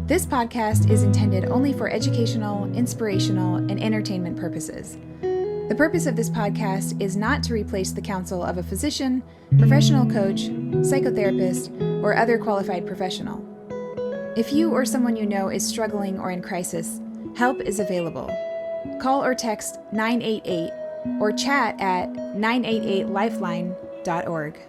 This podcast is intended only for educational, inspirational, and entertainment purposes. The purpose of this podcast is not to replace the counsel of a physician, professional coach, psychotherapist, or other qualified professional. If you or someone you know is struggling or in crisis, help is available. Call or text 988 or chat at 988lifeline.org.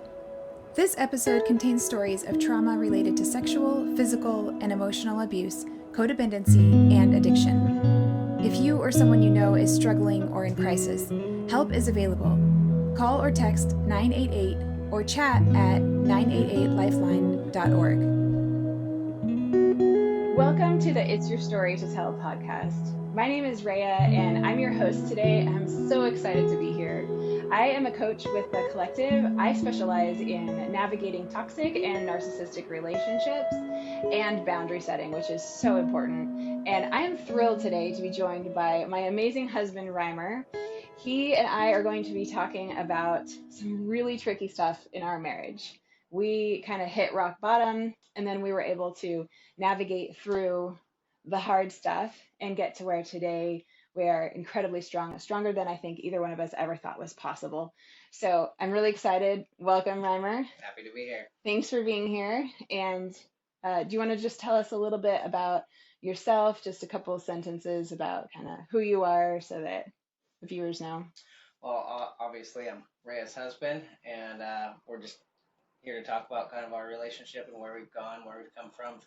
This episode contains stories of trauma related to sexual, physical, and emotional abuse, codependency, and addiction. If you or someone you know is struggling or in crisis, help is available. Call or text 988 or chat at 988lifeline.org. Welcome to the It's Your Story to Tell podcast. My name is Rhea, and I'm your host today. I'm so excited to be here. I am a coach with the collective. I specialize in navigating toxic and narcissistic relationships and boundary setting, which is so important. And I am thrilled today to be joined by my amazing husband, Rymer. He and I are going to be talking about some really tricky stuff in our marriage. We kind of hit rock bottom, and then we were able to navigate through the hard stuff and get to where today we are incredibly strong, stronger than I think either one of us ever thought was possible. So I'm really excited. Welcome, Rymer. Happy to be here. Thanks for being here. And do you want to just tell us a little bit about yourself, just a couple of sentences about kind of who you are so that the viewers know? Well, obviously I'm Rhea's husband, and we're just here to talk about kind of our relationship and where we've gone, where we've come from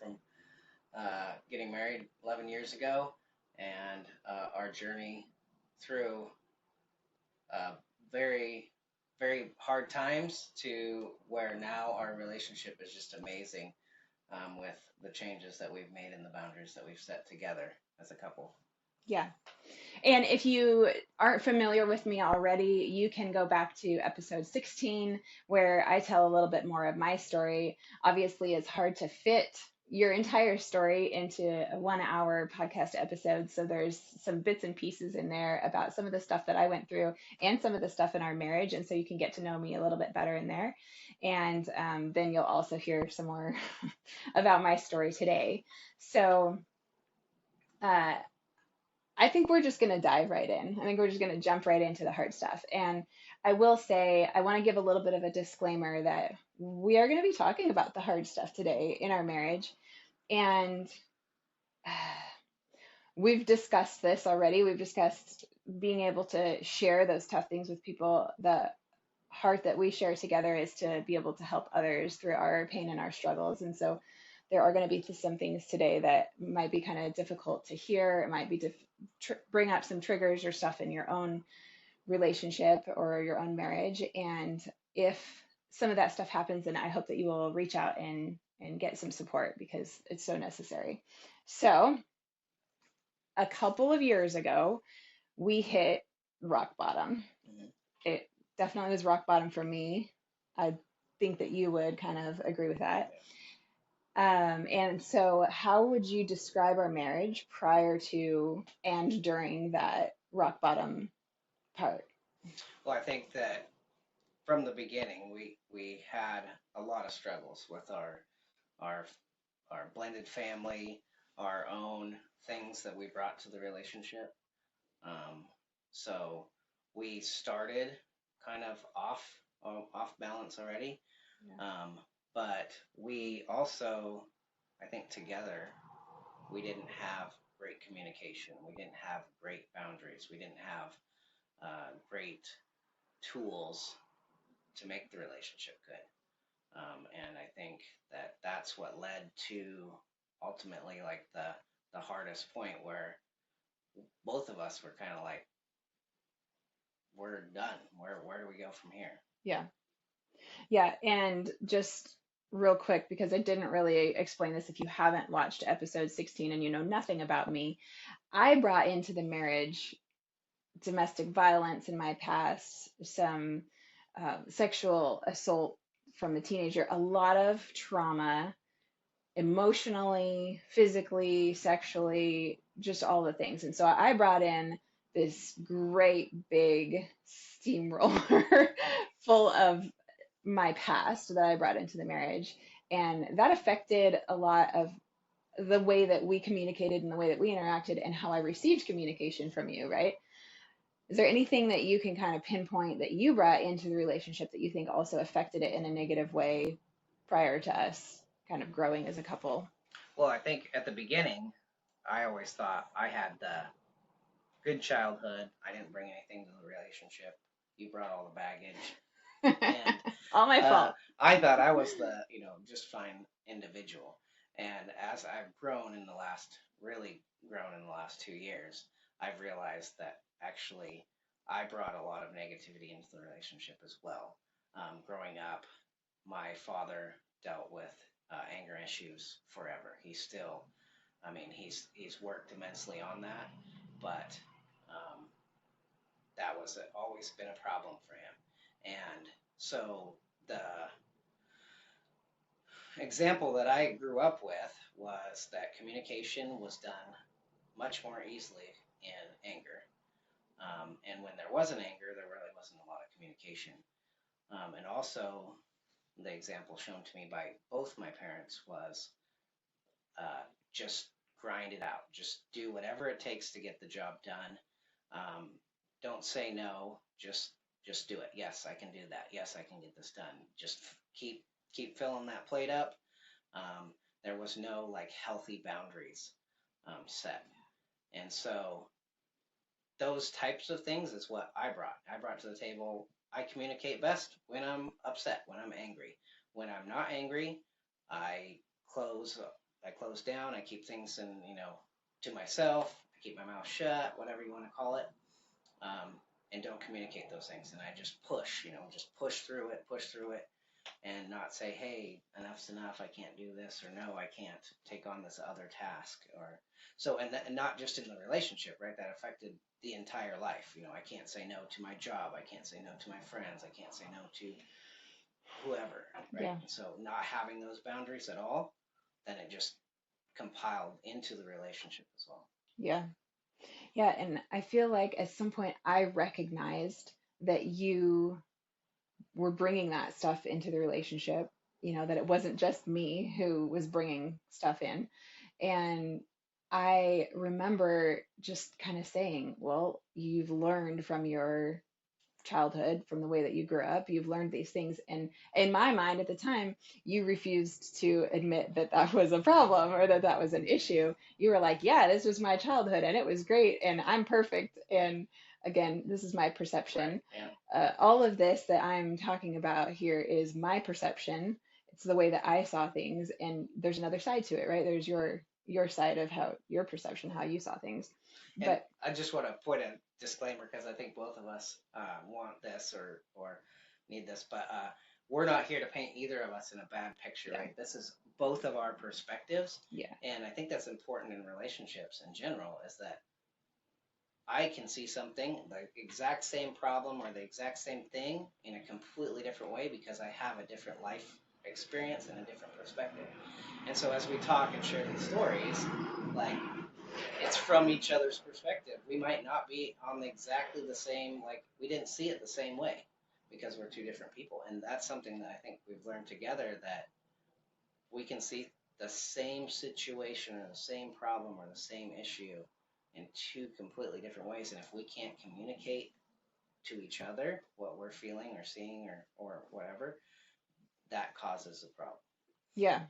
getting married 11 years ago, and our journey through very, very hard times to where now our relationship is just amazing with the changes that we've made and the boundaries that we've set together as a couple. Yeah. And if you aren't familiar with me already, you can go back to episode 16, where I tell a little bit more of my story. Obviously, it's hard to fit your entire story into a 1-hour podcast episode. So there's some bits and pieces in there about some of the stuff that I went through and some of the stuff in our marriage. And so you can get to know me a little bit better in there. And then you'll also hear some more about my story today. So I think we're just going to dive right in. I think we're just going to jump right into the hard stuff. And I will say, I want to give a little bit of a disclaimer that we are going to be talking about the hard stuff today in our marriage. And we've discussed this already. We've discussed being able to share those tough things with people. The heart that we share together is to be able to help others through our pain and our struggles. And so there are going to be some things today that might be kind of difficult to hear. It might be bring up some triggers or stuff in your own relationship or your own marriage. And if some of that stuff happens, then I hope that you will reach out and get some support, because it's so necessary. So a couple of years ago, we hit rock bottom. Mm-hmm. It definitely was rock bottom for me. I think that you would kind of agree with that. And so how would you describe our marriage prior to and during that rock bottom part? Well, I think that from the beginning, we had a lot of struggles with our blended family, our own things that we brought to the relationship. So we started kind of off balance already. Yeah. But we also, I think together, we didn't have great communication. We didn't have great boundaries. We didn't have great tools to make the relationship good. And I think that that's what led to ultimately like the hardest point, where both of us were kind of like, we're done. Where do we go from here? Yeah. Yeah. And just real quick, because I didn't really explain this if you haven't watched episode 16 and you know nothing about me, I brought into the marriage domestic violence in my past, some sexual assault from a teenager, a lot of trauma, emotionally, physically, sexually, just all the things. And so I brought in this great big steamroller full of my past that I brought into the marriage. And that affected a lot of the way that we communicated and the way that we interacted and how I received communication from you, right? Is there anything that you can kind of pinpoint that you brought into the relationship that you think also affected it in a negative way prior to us kind of growing as a couple? Well, I think at the beginning, I always thought I had the good childhood. I didn't bring anything to the relationship. You brought all the baggage. And All my fault. I thought I was the, just fine individual. And as I've really grown in the last 2 years, I've realized that actually I brought a lot of negativity into the relationship as well. Growing up, my father dealt with anger issues forever. He's worked immensely on that, but um, that was always been a problem for him. And so the example that I grew up with was that communication was done much more easily in anger. And when there wasn't anger, there really wasn't a lot of communication. And also, the example shown to me by both my parents was just grind it out. Just do whatever it takes to get the job done. Um, don't say no. Just do it. Yes, I can do that. Yes, I can get this done. Just keep filling that plate up. Um, there was no like healthy boundaries set, and so those types of things is what I brought. I brought to the table. I communicate best when I'm upset, when I'm angry. When I'm not angry, I close. I close down. I keep things to myself. I keep my mouth shut, whatever you want to call it, and don't communicate those things. And I just push. Just push through it, and not say, hey, enough's enough, I can't do this, or no, I can't take on this other task. Or so, and not just in the relationship, right? That affected the entire life. I can't say no to my job, I can't say no to my friends, I can't say no to whoever, right? Yeah. And so not having those boundaries at all, then it just compiled into the relationship as well. Yeah. Yeah. And I feel like at some point I recognized that you were bringing that stuff into the relationship, that it wasn't just me who was bringing stuff in. And I remember just kind of saying, well, you've learned from your childhood, from the way that you grew up, you've learned these things. And in my mind at the time, you refused to admit that that was a problem or that that was an issue. You were like, yeah, this was my childhood and it was great and I'm perfect. And again, this is my Right. perception. Yeah. All of this that I'm talking about here is my perception. It's the way that I saw things, and there's another side to it, right? There's your side of how your perception, how you saw things. And But I just want to put a disclaimer because I think both of us want this or need this, but we're not here to paint either of us in a bad picture, yeah, right? This is both of our perspectives, yeah, and I think that's important in relationships in general. Is that I can see something, the exact same problem or the exact same thing in a completely different way because I have a different life experience and a different perspective. And so as we talk and share these stories, like it's from each other's perspective. We might not be on exactly the same, like we didn't see it the same way because we're two different people. And that's something that I think we've learned together, that we can see the same situation or the same problem or the same issue in two completely different ways. And if we can't communicate to each other what we're feeling or seeing or whatever, that causes a problem. yeah.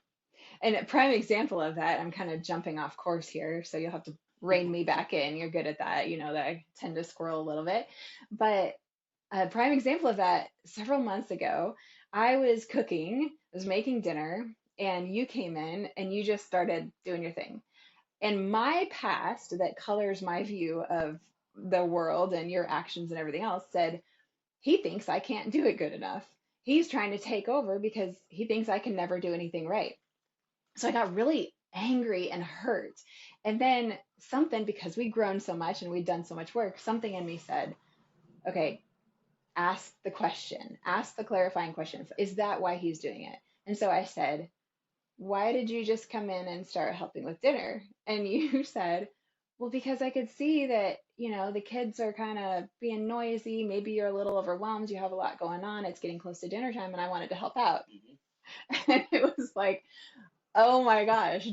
And a prime example of that, I'm kind of jumping off course here, so you'll have to rein me back in. You're good at that, that I tend to squirrel a little bit. But a prime example of that, several months ago, I was cooking, I was making dinner, and you came in and you just started doing your thing. And my past that colors my view of the world and your actions and everything else said, he thinks I can't do it good enough. He's trying to take over because he thinks I can never do anything right. So I got really angry and hurt. And then something, because we'd grown so much and we'd done so much work, something in me said, okay, ask the question, ask the clarifying question. Is that why he's doing it? And so I said, why did you just come in and start helping with dinner? And you said, well, because I could see that, the kids are kind of being noisy. Maybe you're a little overwhelmed. You have a lot going on. It's getting close to dinner time, and I wanted to help out. Mm-hmm. And it was like, oh my gosh,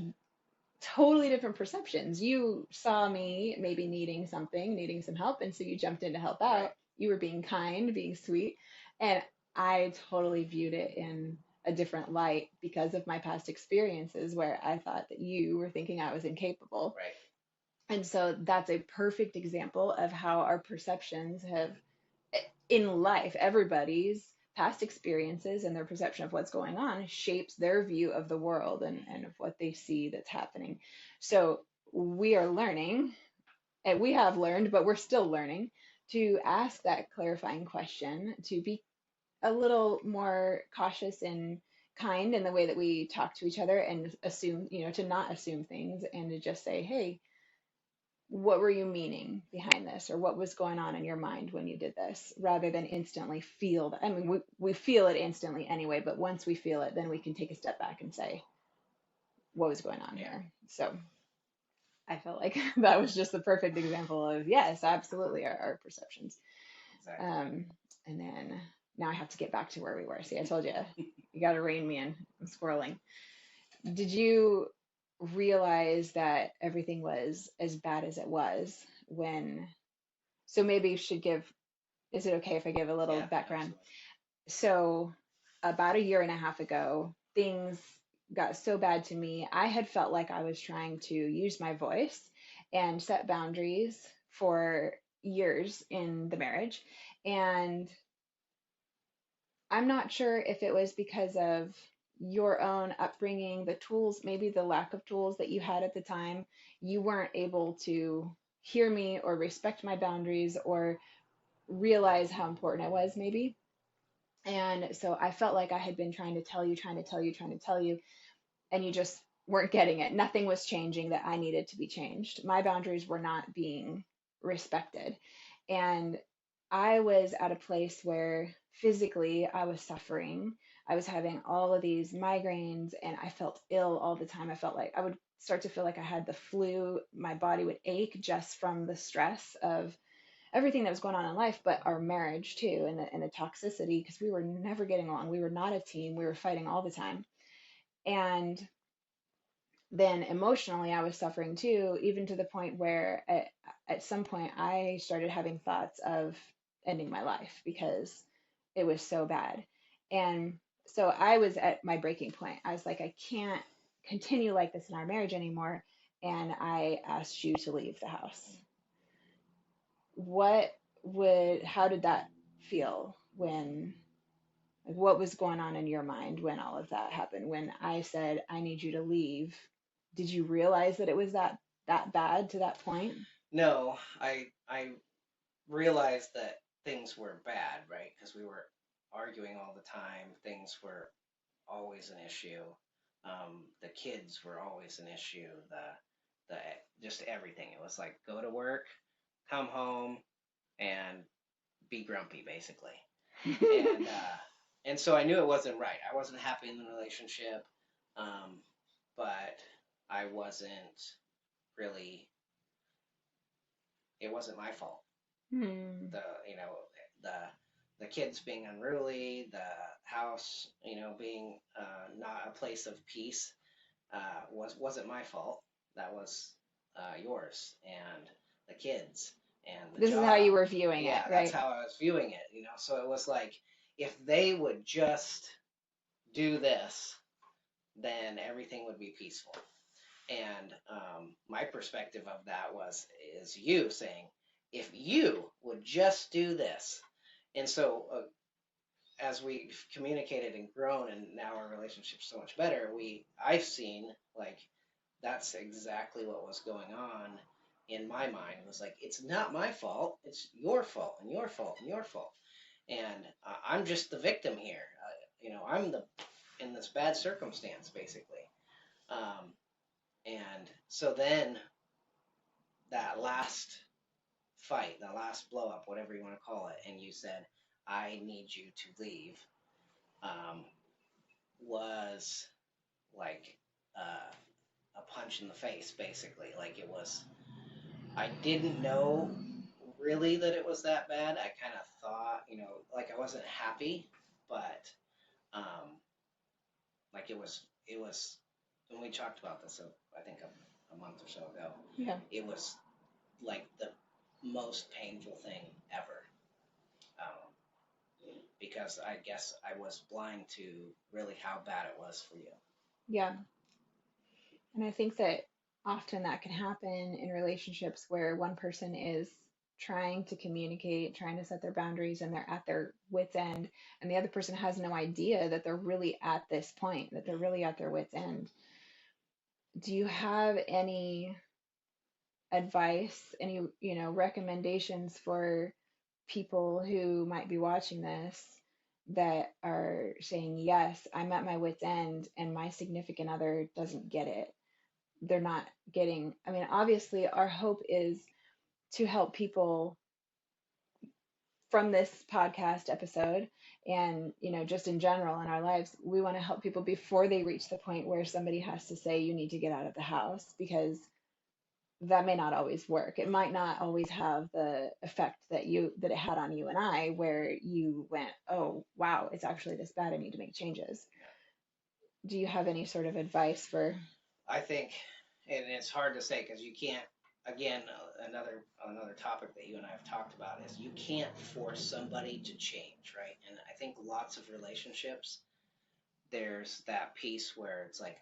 totally different perceptions. You saw me maybe needing something, needing some help, and so you jumped in to help Right. out. You were being kind, being sweet, and I totally viewed it in a different light because of my past experiences where I thought that you were thinking I was incapable. Right. And so that's a perfect example of how our perceptions have in life, everybody's past experiences and their perception of what's going on shapes their view of the world and of what they see that's happening. So we are learning, and we have learned, but we're still learning to ask that clarifying question, to be a little more cautious and kind in the way that we talk to each other and assume, to not assume things and to just say, hey, what were you meaning behind this, or what was going on in your mind when you did this, rather than instantly feel that. I mean, we feel it instantly anyway, but once we feel it, then we can take a step back and say, what was going on Yeah. here? So I felt like that was just the perfect example of, yes, absolutely, our perceptions. Exactly. Um, and then now I have to get back to where we were. See, I told you, you got to rein me in. I'm squirreling. Did you realize that everything was as bad as it was when? So maybe you should give, is it okay if I give a little Yeah. background? Absolutely. So about a year and a half ago, things got so bad to me. I had felt like I was trying to use my voice and set boundaries for years in the marriage. And I'm not sure if it was because of your own upbringing, the tools, maybe the lack of tools that you had at the time. You weren't able to hear me or respect my boundaries or realize how important it was, maybe. And so I felt like I had been trying to tell you, trying to tell you, trying to tell you, and you just weren't getting it. Nothing was changing that I needed to be changed. My boundaries were not being respected. And I was at a place where physically I was suffering. I was having all of these migraines and I felt ill all the time. I felt like I would start to feel like I had the flu. My body would ache just from the stress of everything that was going on in life, but our marriage too, and the toxicity, because we were never getting along. We were not a team. We were fighting all the time. And then emotionally, I was suffering too, even to the point where at some point I started having thoughts of ending my life because it was so bad. And so I was at my breaking point. I was like, I can't continue like this in our marriage anymore. And I asked you to leave the house. What how did that feel when, like, what was going on in your mind when all of that happened? When I said, I need you to leave, did you realize that it was that bad to that point? No, I realized that things were bad, right? Because we were arguing all the time. Things were always an issue. The kids were always an issue. The just everything. It was like go to work, come home, and be grumpy, basically. And and so I knew it wasn't right. I wasn't happy in the relationship, um, but I wasn't really. It wasn't my fault. Hmm. The the the kids being unruly, the house being not a place of peace wasn't my fault. That was yours and the kids and the This is how job. you were viewing it, Yeah, that's right? how I was viewing it. So it was like if they would just do this, then everything would be peaceful. And my perspective of that is you saying, if you would just do this. And so as we've communicated and grown and now our relationship's so much better, I've seen like that's exactly what was going on in my mind. It was like, it's not my fault. It's your fault and your fault and your fault. And I'm just the victim here. I'm in this bad circumstance, basically. Um, and so then that last fight, the last blow up, whatever you want to call it, and you said, I need you to leave, um, was like a punch in the face, basically. Like it was, I didn't know really that it was that bad. I kind of thought, like I wasn't happy, but like it was, when we talked about this, I think a month or so ago. Yeah. It was like the most painful thing ever. Because I guess I was blind to really how bad it was for you. Yeah. And I think that often that can happen in relationships where one person is trying to communicate, trying to set their boundaries, and they're at their wits' end, and the other person has no idea that they're really at this point, that they're really at their wits' end. Do you have any advice, any, recommendations for people who might be watching this that are saying, yes, I'm at my wit's end and my significant other doesn't get it? They're not getting, I mean, obviously, our hope is to help people from this podcast episode and, just in general in our lives. We want to help people before they reach the point where somebody has to say, you need to get out of the house, because that may not always work. It might not always have the effect that it had on you and I, where you went, oh wow, it's actually this bad, I need to make changes. Do you have any sort of advice for? I think, and it's hard to say because you can't. Again, another topic that you and I have talked about is you can't force somebody to change, right? And I think lots of relationships, there's that piece where it's like,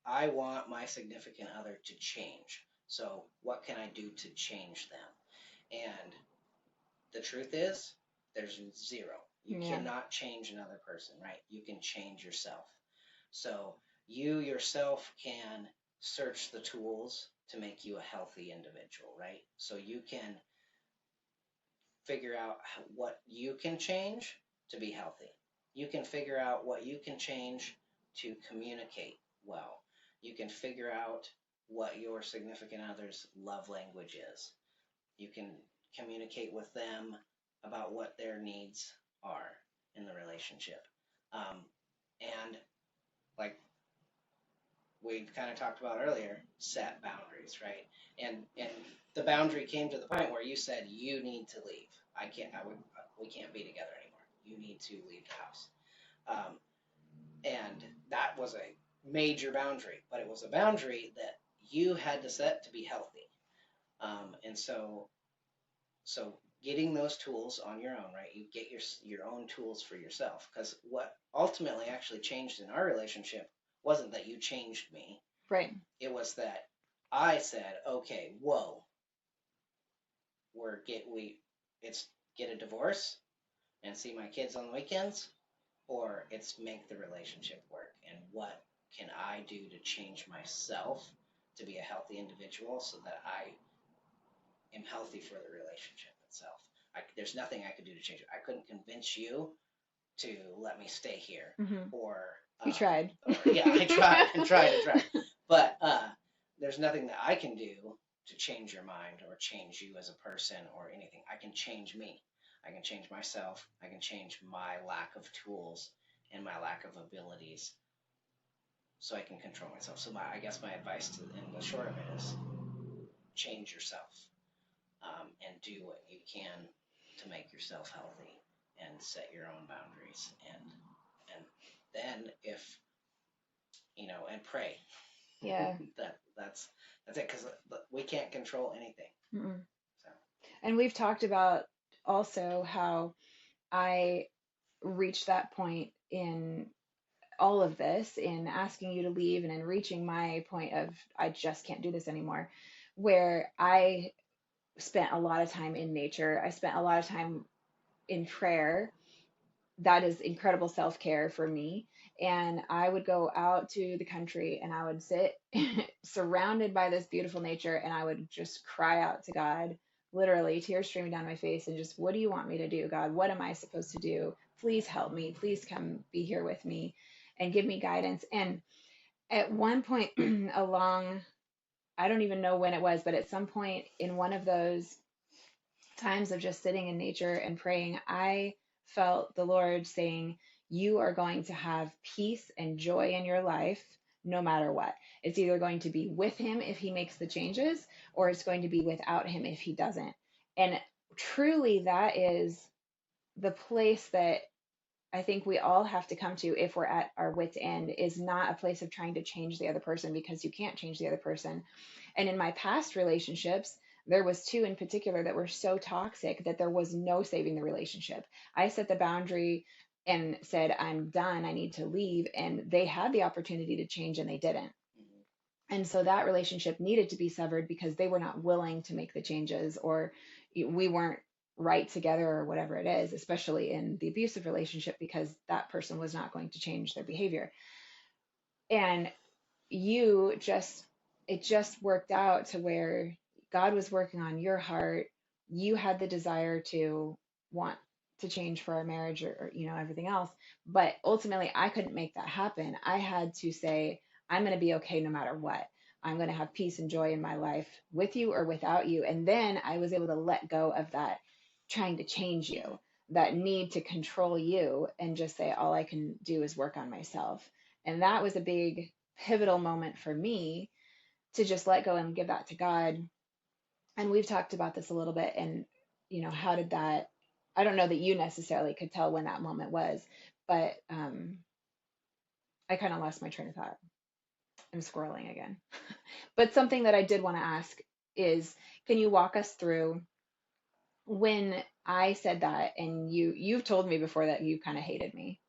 I want my significant other to change. So what can I do to change them? And the truth is, there's zero. You Yeah. cannot change another person, right? You can change yourself. So you yourself can search the tools to make you a healthy individual, right? So you can figure out what you can change to be healthy. You can figure out what you can change to communicate well. You can figure out what your significant other's love language is. You can communicate with them about what their needs are in the relationship. And like we kind of talked about earlier, set boundaries, right? And the boundary came to the point where you said you need to leave. We can't be together anymore. You need to leave the house. And that was a major boundary, but it was a boundary that you had to set to be healthy. And so getting those tools on your own, right? You get your own tools for yourself, because what ultimately actually changed in our relationship wasn't that you changed me. Right. It was that I said, okay, whoa, it's get a divorce and see my kids on the weekends, or it's make the relationship work. And what can I do to change myself to be a healthy individual so that I am healthy for the relationship itself? There's nothing I could do to change it. I couldn't convince you to let me stay here, or you tried. Yeah, I tried and tried and tried, but there's nothing that I can do to change your mind or change you as a person or anything. I can change me. I can change myself. I can change my lack of tools and my lack of abilities, so I can control myself. So I guess my advice in the short of it is change yourself, and do what you can to make yourself healthy and set your own boundaries, and then if and pray. Yeah. That's it, because we can't control anything. Mm-mm. So. And we've talked about also how I reached that point in all of this, in asking you to leave and in reaching my point of I just can't do this anymore, where I spent a lot of time in nature. I spent a lot of time in prayer. That is incredible self-care for me. And I would go out to the country and I would sit surrounded by this beautiful nature, and I would just cry out to God, literally tears streaming down my face, and just, what do you want me to do, God? What am I supposed to do? Please help me. Please come be here with me and give me guidance. And at one point along, I don't even know when it was, but at some point in one of those times of just sitting in nature and praying, I felt the Lord saying, you are going to have peace and joy in your life no matter what. It's either going to be with him if he makes the changes, or it's going to be without him if he doesn't. And truly, that is the place that I think we all have to come to, if we're at our wit's end, is not a place of trying to change the other person, because you can't change the other person. And in my past relationships, there was two in particular that were so toxic that there was no saving the relationship. I set the boundary and said, I'm done, I need to leave. And they had the opportunity to change and they didn't. Mhm. And so that relationship needed to be severed because they were not willing to make the changes, or we weren't right together, or whatever it is, especially in the abusive relationship, because that person was not going to change their behavior. And you just, it just worked out to where God was working on your heart. You had the desire to want to change for our marriage, or everything else. But ultimately, I couldn't make that happen. I had to say, I'm going to be okay no matter what. I'm going to have peace and joy in my life with you or without you. And then I was able to let go of that trying to change you, that need to control you, and just say, all I can do is work on myself. And that was a big pivotal moment for me, to just let go and give that to God. And we've talked about this a little bit. And, how did that, I don't know that you necessarily could tell when that moment was, but I kind of lost my train of thought. I'm scrolling again. But something that I did want to ask is, can you walk us through when I said that, and you've told me before that you kind of hated me,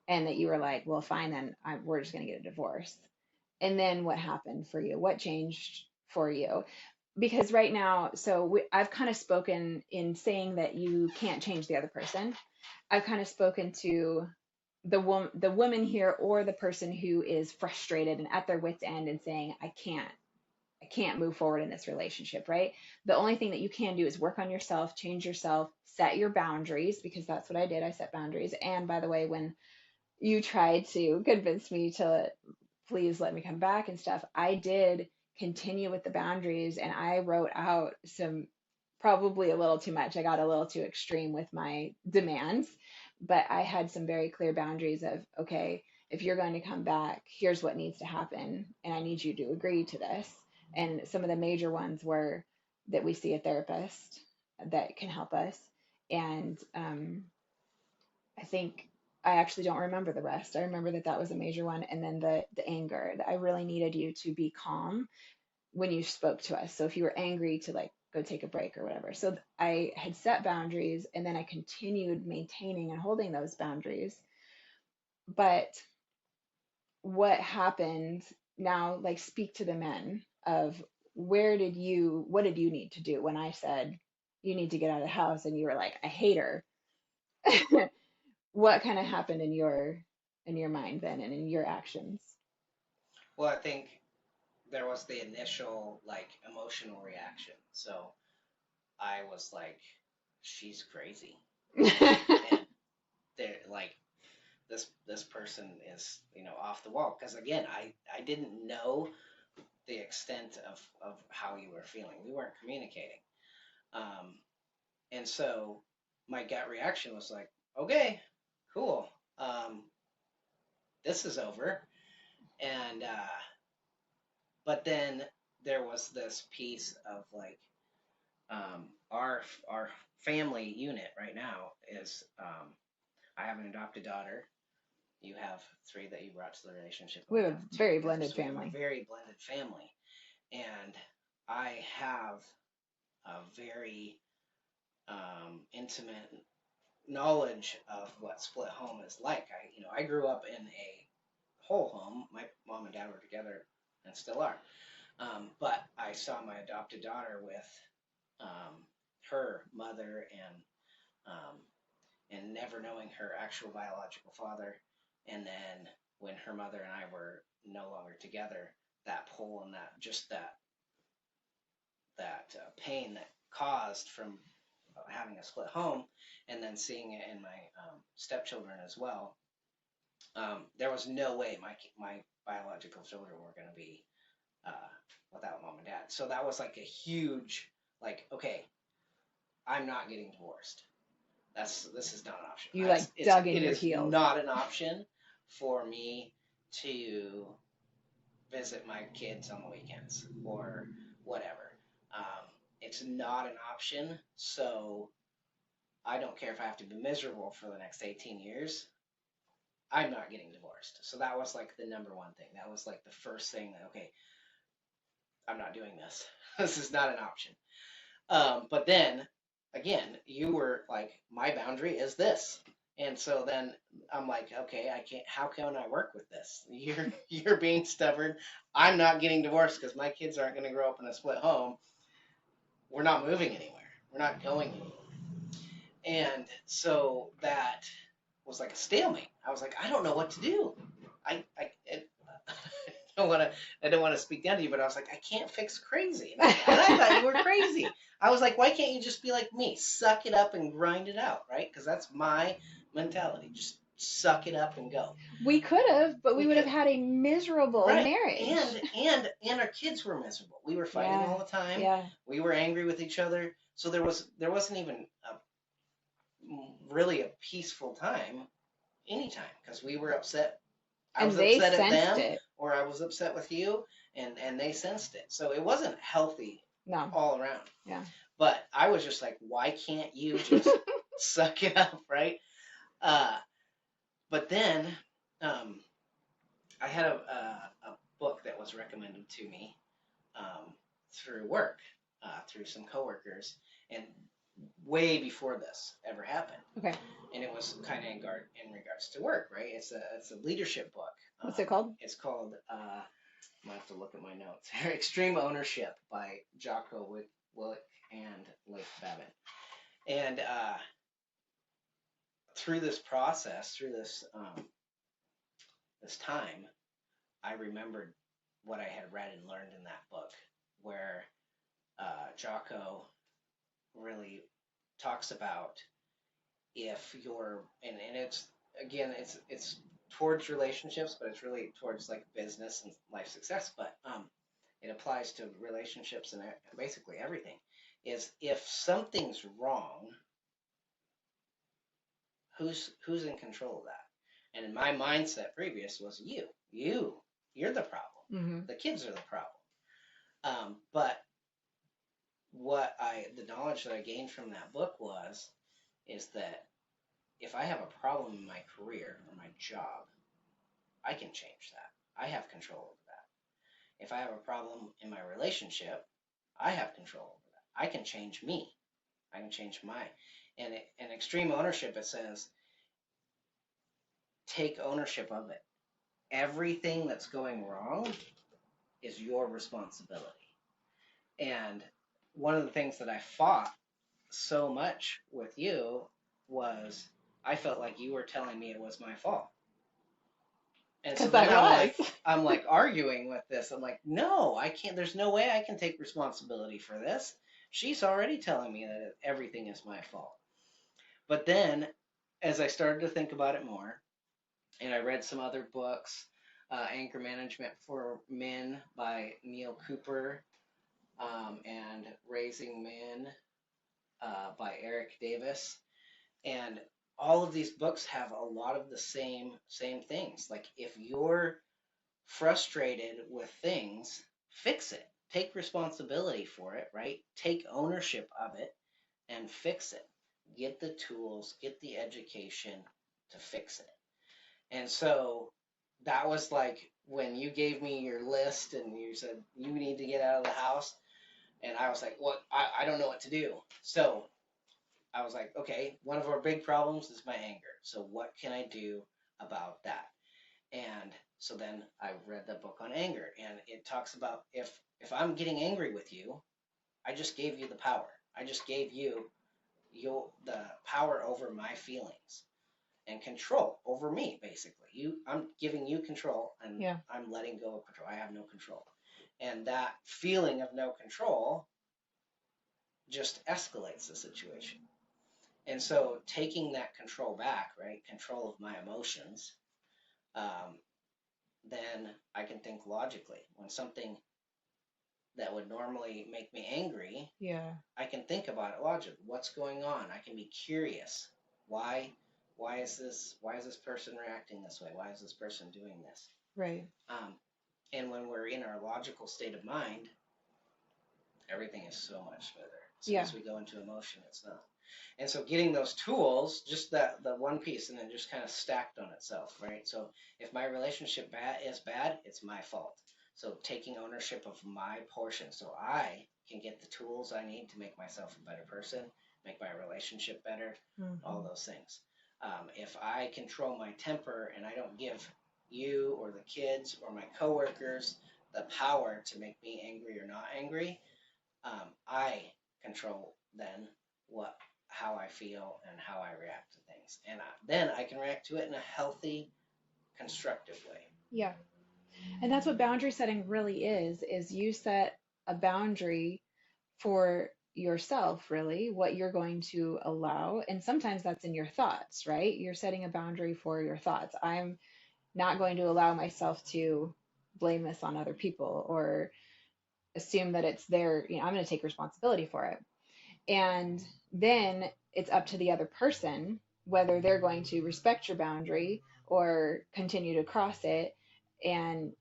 and that you were like, well, fine, then we're just going to get a divorce. And then what happened for you? What changed for you? Because right now, so I've kind of spoken in saying that you can't change the other person. I've kind of spoken to the woman here, or the person who is frustrated and at their wits end and saying, I can't move forward in this relationship, right? The only thing that you can do is work on yourself, change yourself, set your boundaries, because that's what I did. I set boundaries. And by the way, when you tried to convince me to please let me come back and stuff, I did continue with the boundaries, and I wrote out some, probably a little too much. I got a little too extreme with my demands, but I had some very clear boundaries of, okay, if you're going to come back, here's what needs to happen, and I need you to agree to this. And some of the major ones were that we see a therapist that can help us. And I think I actually don't remember the rest. I remember that that was a major one, and then the anger, that I really needed you to be calm when you spoke to us. So if you were angry, to like go take a break or whatever. So I had set boundaries, and then I continued maintaining and holding those boundaries. But what happened now? Like, speak to the men of, what did you need to do when I said you need to get out of the house, and you were like, I hate her. What kind of happened in your mind then, and in your actions? Well, I think there was the initial like emotional reaction. So I was like, she's crazy. And they're like, this person is, off the wall, because again, I didn't know the extent of how you were feeling. We weren't communicating. Um, and so my gut reaction was like, okay, cool. This is over. And but then there was this piece of like, our family unit right now is, I have an adopted daughter. You have three that you brought to the relationship, and We we have a have two very together. blended So we have a family. very blended family, and I have a very intimate knowledge of what split home is like. I grew up in a whole home. My mom and dad were together and still are. But I saw my adopted daughter with, um, her mother, um, and never knowing her actual biological father. And then when her mother and I were no longer together, that pull and that pain that caused from having a split home, and then seeing it in my stepchildren as well. There was no way my biological children were going to be uh, without mom and dad. So that was like a huge, like, okay, I'm not getting divorced. This is not an option. You like dug in It your is heels. not an option for me to visit my kids on the weekends or whatever. It's not an option. So I don't care if I have to be miserable for the next 18 years. I'm not getting divorced. So that was like the number one thing. That was like the first thing that, okay, I'm not doing this. This is not an option. But then again, you were like, my boundary is this. And so then I'm like, okay, I can't, how can I work with this? You're being stubborn. I'm not getting divorced because my kids aren't going to grow up in a split home. We're not moving anywhere. We're not going anywhere. And so that was like a stalemate. I was like, I don't know what to do. I don't want to I don't want to speak down to you, but I was like, I can't fix crazy, and I thought you were crazy. I was like, why can't you just be like me, suck it up and grind it out, right? Because that's my mentality. Just suck it up and go. We could have, but we We would have could, had a miserable right? marriage. And our kids were miserable. We were fighting Yeah, all the time. yeah. We were angry with each other. So there wasn't even really a peaceful time anytime because we were upset. I And was they upset at sensed them, it. or I was upset with you, and they sensed it. So it wasn't healthy No, all around. yeah. But I was just like, why can't you just suck it up, right? Uh, but then um, I had a book that was recommended to me through work, through some coworkers, and way before this ever happened. Okay. And it was kind of in regards to work, right? It's a leadership book. What's it called? It's called. I have to look at my notes. Extreme Ownership by Jocko Willink and Leif Babin. And through this process, through this time, I remembered what I had read and learned in that book, where Jocko really talks about if you're and it's again it's towards relationships, but it's really towards like business and life success. But it applies to relationships and basically everything. Is if something's wrong, who's in control of that? And in my mindset previous was you're the problem. Mm-hmm. The kids are the problem. But the knowledge that I gained from that book is that if I have a problem in my career or my job, I can change that. I have control over that. If I have a problem in my relationship, I have control over that. I can change me. I can change my. And in extreme ownership, it says take ownership of it. Everything that's going wrong is your responsibility. And one of the things that I fought so much with you was I felt like you were telling me it was my fault. And so Because then I was. I'm like arguing with this. I'm like, no, I can't. There's no way I can take responsibility for this. She's already telling me that everything is my fault. But then, as I started to think about it more, and I read some other books, Anger Management for Men by Neil Cooper, and Raising Men by Eric Davis, and all of these books have a lot of the same things. Like if you're frustrated with things, fix it. Take responsibility for it, right? Take ownership of it and fix it. Get the tools, get the education to fix it. And so that was like when you gave me your list and you said you need to get out of the house. And I was like, well, I don't know what to do. So I was like, okay, one of our big problems is my anger. So what can I do about that? And so then I read the book on anger, and it talks about if I'm getting angry with you, I just gave you the power. I just gave you the power over my feelings and control over me. Basically, I'm giving you control, and Yeah. I'm letting go of control. I have no control, and that feeling of no control just escalates the situation. And so taking that control back, right? Control of my emotions, um, then I can think logically. When something that would normally make me angry, Yeah. I can think about it logically. What's going on? I can be curious. Why? Why is this person reacting this way? Why is this person doing this? Right. And when we're in our logical state of mind, everything is so much smoother. As soon Yeah. as we go into emotion, it's not. And so getting those tools, just that the one piece, and then just kind of stacked on itself, right? So if my relationship is bad, it's my fault. So taking ownership of my portion, so I can get the tools I need to make myself a better person, make my relationship better, all Hmm. those things. If I control my temper and I don't give you or the kids or my coworkers the power to make me angry or not angry, I control then what how I feel and how I react to things, and then I can react to it in a healthy, constructive way. Yeah. And that's what boundary setting really is you set a boundary for yourself, really, what you're going to allow. And sometimes that's in your thoughts, right? You're setting a boundary for your thoughts. I'm not going to allow myself to blame this on other people or assume that it's their, I'm going to take responsibility for it. And then it's up to the other person whether they're going to respect your boundary or continue to cross it. And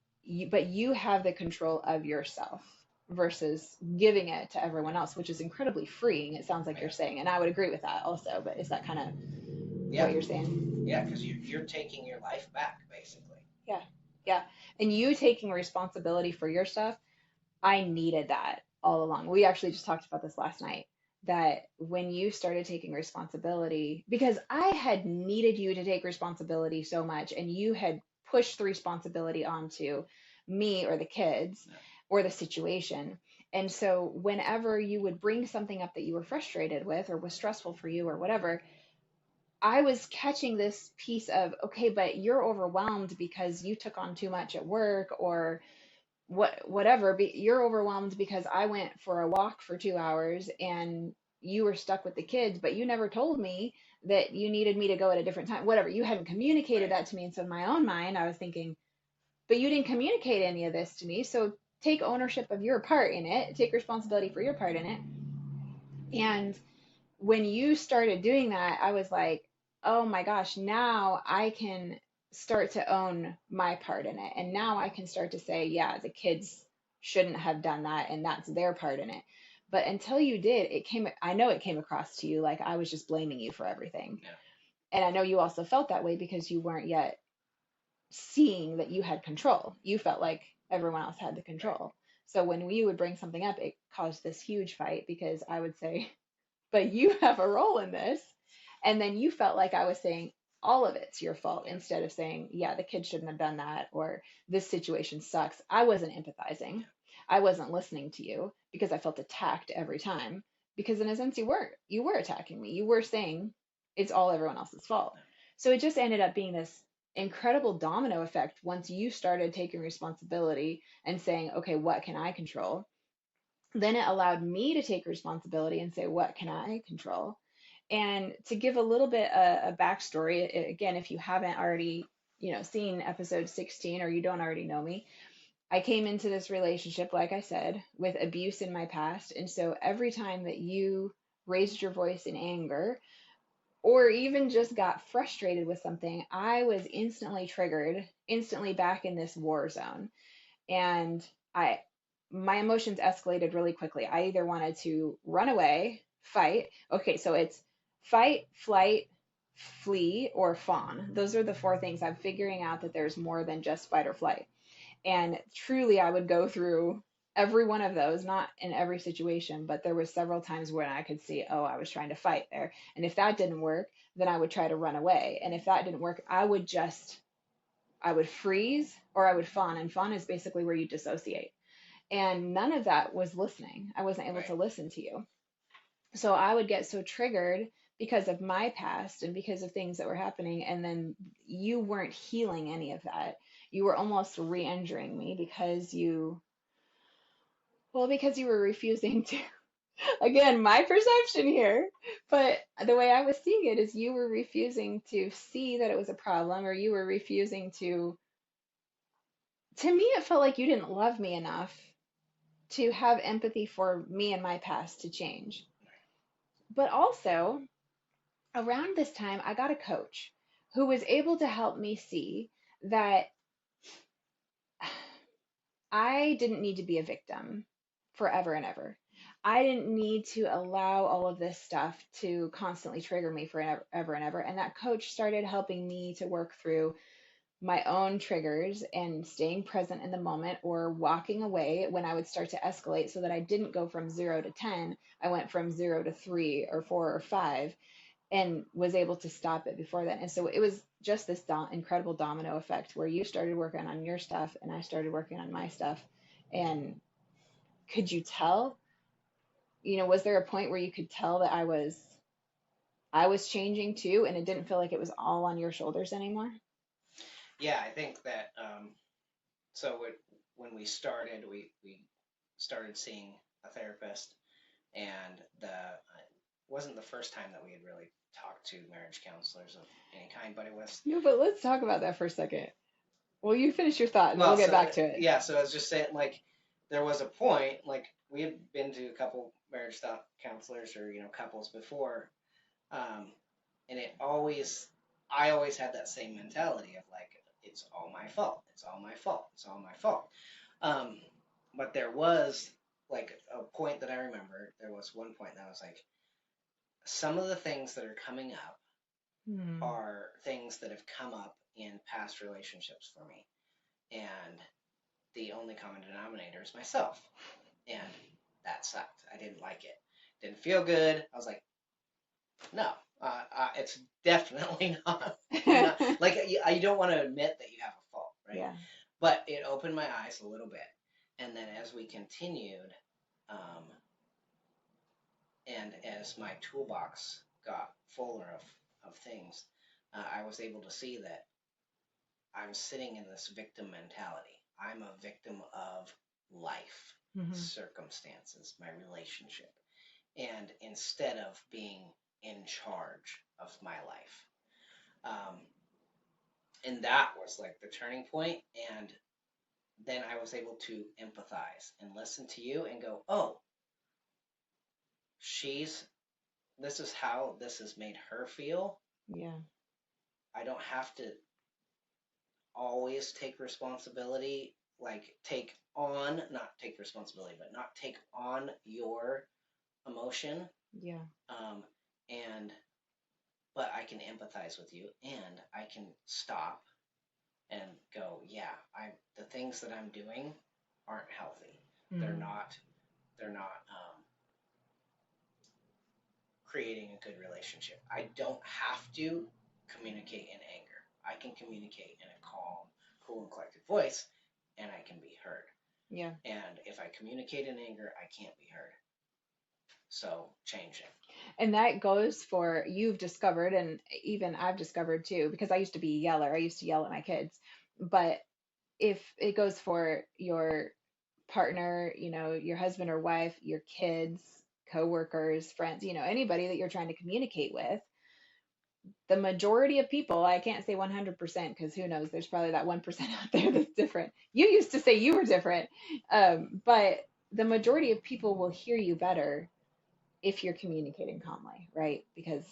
but you have the control of yourself versus giving it to everyone else, which is incredibly freeing. It sounds like Yeah, you're saying, and I would agree with that also. But is that kind of yeah, what you're saying? yeah, because you're taking your life back basically. Yeah, yeah. And you taking responsibility for your stuff, I needed that all along. We actually just talked about this last night that when you started taking responsibility, because I had needed you to take responsibility so much, and you had pushed the responsibility onto me or the kids Yeah, or the situation. And so whenever you would bring something up that you were frustrated with or was stressful for you or whatever, I was catching this piece of, okay, but you're overwhelmed because you took on too much at work or whatever, you're overwhelmed because I went for a walk for 2 hours and you were stuck with the kids, but you never told me that you needed me to go at a different time. Whatever, you hadn't communicated right, that to me. And so in my own mind, I was thinking, but you didn't communicate any of this to me. So take ownership of your part in it, take responsibility for your part in it. And when you started doing that, I was like, oh my gosh, now I can start to own my part in it. And now I can start to say, yeah, the kids shouldn't have done that, and that's their part in it. But until you did, I know it came across to you like I was just blaming you for everything. yeah, And I know you also felt that way because you weren't yet seeing that you had control. You felt like everyone else had the right, control. So when we would bring something up, it caused this huge fight because I would say, but you have a role in this. And then you felt like I was saying all of it's your fault yeah, instead of saying, yeah, the kid shouldn't have done that or this situation sucks. I wasn't empathizing. yeah, I wasn't listening to you because I felt attacked every time. Because in a sense you were attacking me. You were saying it's all everyone else's fault. yeah, So it just ended up being this incredible domino effect once you started taking responsibility and saying, okay, what can I control? Then it allowed me to take responsibility and say, what can I control? And to give a little bit a backstory, again, if you haven't already, seen episode 16 or you don't already know me, I came into this relationship, like I said, with abuse in my past. And so every time that you raised your voice in anger or even just got frustrated with something, I was instantly triggered, instantly back in this war zone. And I my emotions escalated really quickly. I either wanted to run away, fight. Okay, so it's fight, flight, flee, or fawn. Those are the four things. I'm figuring out that there's more than just fight or flight. And truly, I would go through every one of those, not in every situation, but there was several times when I could see, oh, I was trying to fight there. And if that didn't work, then I would try to run away. And if that didn't work, I would freeze or I would fawn. And fawn is basically where you dissociate. And none of that was listening. I wasn't able to right, listen to you. So I would get so triggered because of my past and because of things that were happening. And then you weren't healing any of that. You were almost re injuring me because you were refusing to. Again, my perception here, but the way I was seeing it is you were refusing to see that it was a problem, or you were refusing to me, it felt like you didn't love me enough to have empathy for me and my past to change. But also, around this time, I got a coach who was able to help me see that I didn't need to be a victim. forever and ever. I didn't need to allow all of this stuff to constantly trigger me forever and ever. And that coach started helping me to work through my own triggers and staying present in the moment or walking away when I would start to escalate so that I didn't go from 0 to 10. I went from 0 to 3 or 4 or 5 and was able to stop it before then. And so it was just this incredible domino effect where you started working on your stuff and I started working on my stuff. And could you tell, was there a point where you could tell that I was changing too and it didn't feel like it was all on your shoulders anymore? Yeah, I think that so when we started, we started seeing a therapist, and the wasn't the first time that we had really talked to marriage counselors of any kind, but it was. No, but let's talk about that for a second. Well, you finish your thought and then Well, we'll get so back to it. yeah, so I was just saying, like, there was a point, like, we had been to a couple marriage counselors or couples before, um, and I always had that same mentality of like, it's all my fault, it's all my fault, it's all my fault. Um, but there was like a point that I remember. There was one point that I was like, some of the things that are coming up Hmm. are things that have come up in past relationships for me, and the only common denominator is myself. And that sucked. I didn't like it. Didn't feel good. I was like, no, it's definitely not, not like you don't want to admit that you have a fault, right? Yeah. But it opened my eyes a little bit. And then as we continued, um, and as my toolbox got fuller of things, I was able to see that I'm sitting in this victim mentality. I'm a victim of life, Hmm. circumstances, my relationship. And instead of being in charge of my life. Um, and that was like the turning point. And then I was able to empathize and listen to you and go, oh, she's, this is how this has made her feel. Yeah. I don't have to always take responsibility, like not take responsibility, but not take on your emotion. Yeah. Um, and, but I can empathize with you and I can stop and go, yeah, the things that I'm doing aren't healthy. They're Hmm. not, they're not creating a good relationship. I don't have to communicate in anger. I can communicate in a calm, cool, and collected voice, and I can be heard. Yeah. And if I communicate in anger, I can't be heard. So changing. And that goes for you've discovered, and even I've discovered too, because I used to be a yeller. I used to yell at my kids. But if it goes for your partner, your husband or wife, your kids, coworkers, friends, anybody that you're trying to communicate with, the majority of people, I can't say 100% because who knows, there's probably that 1% out there that's different. You used to say you were different. But the majority of people will hear you better if you're communicating calmly, right? Because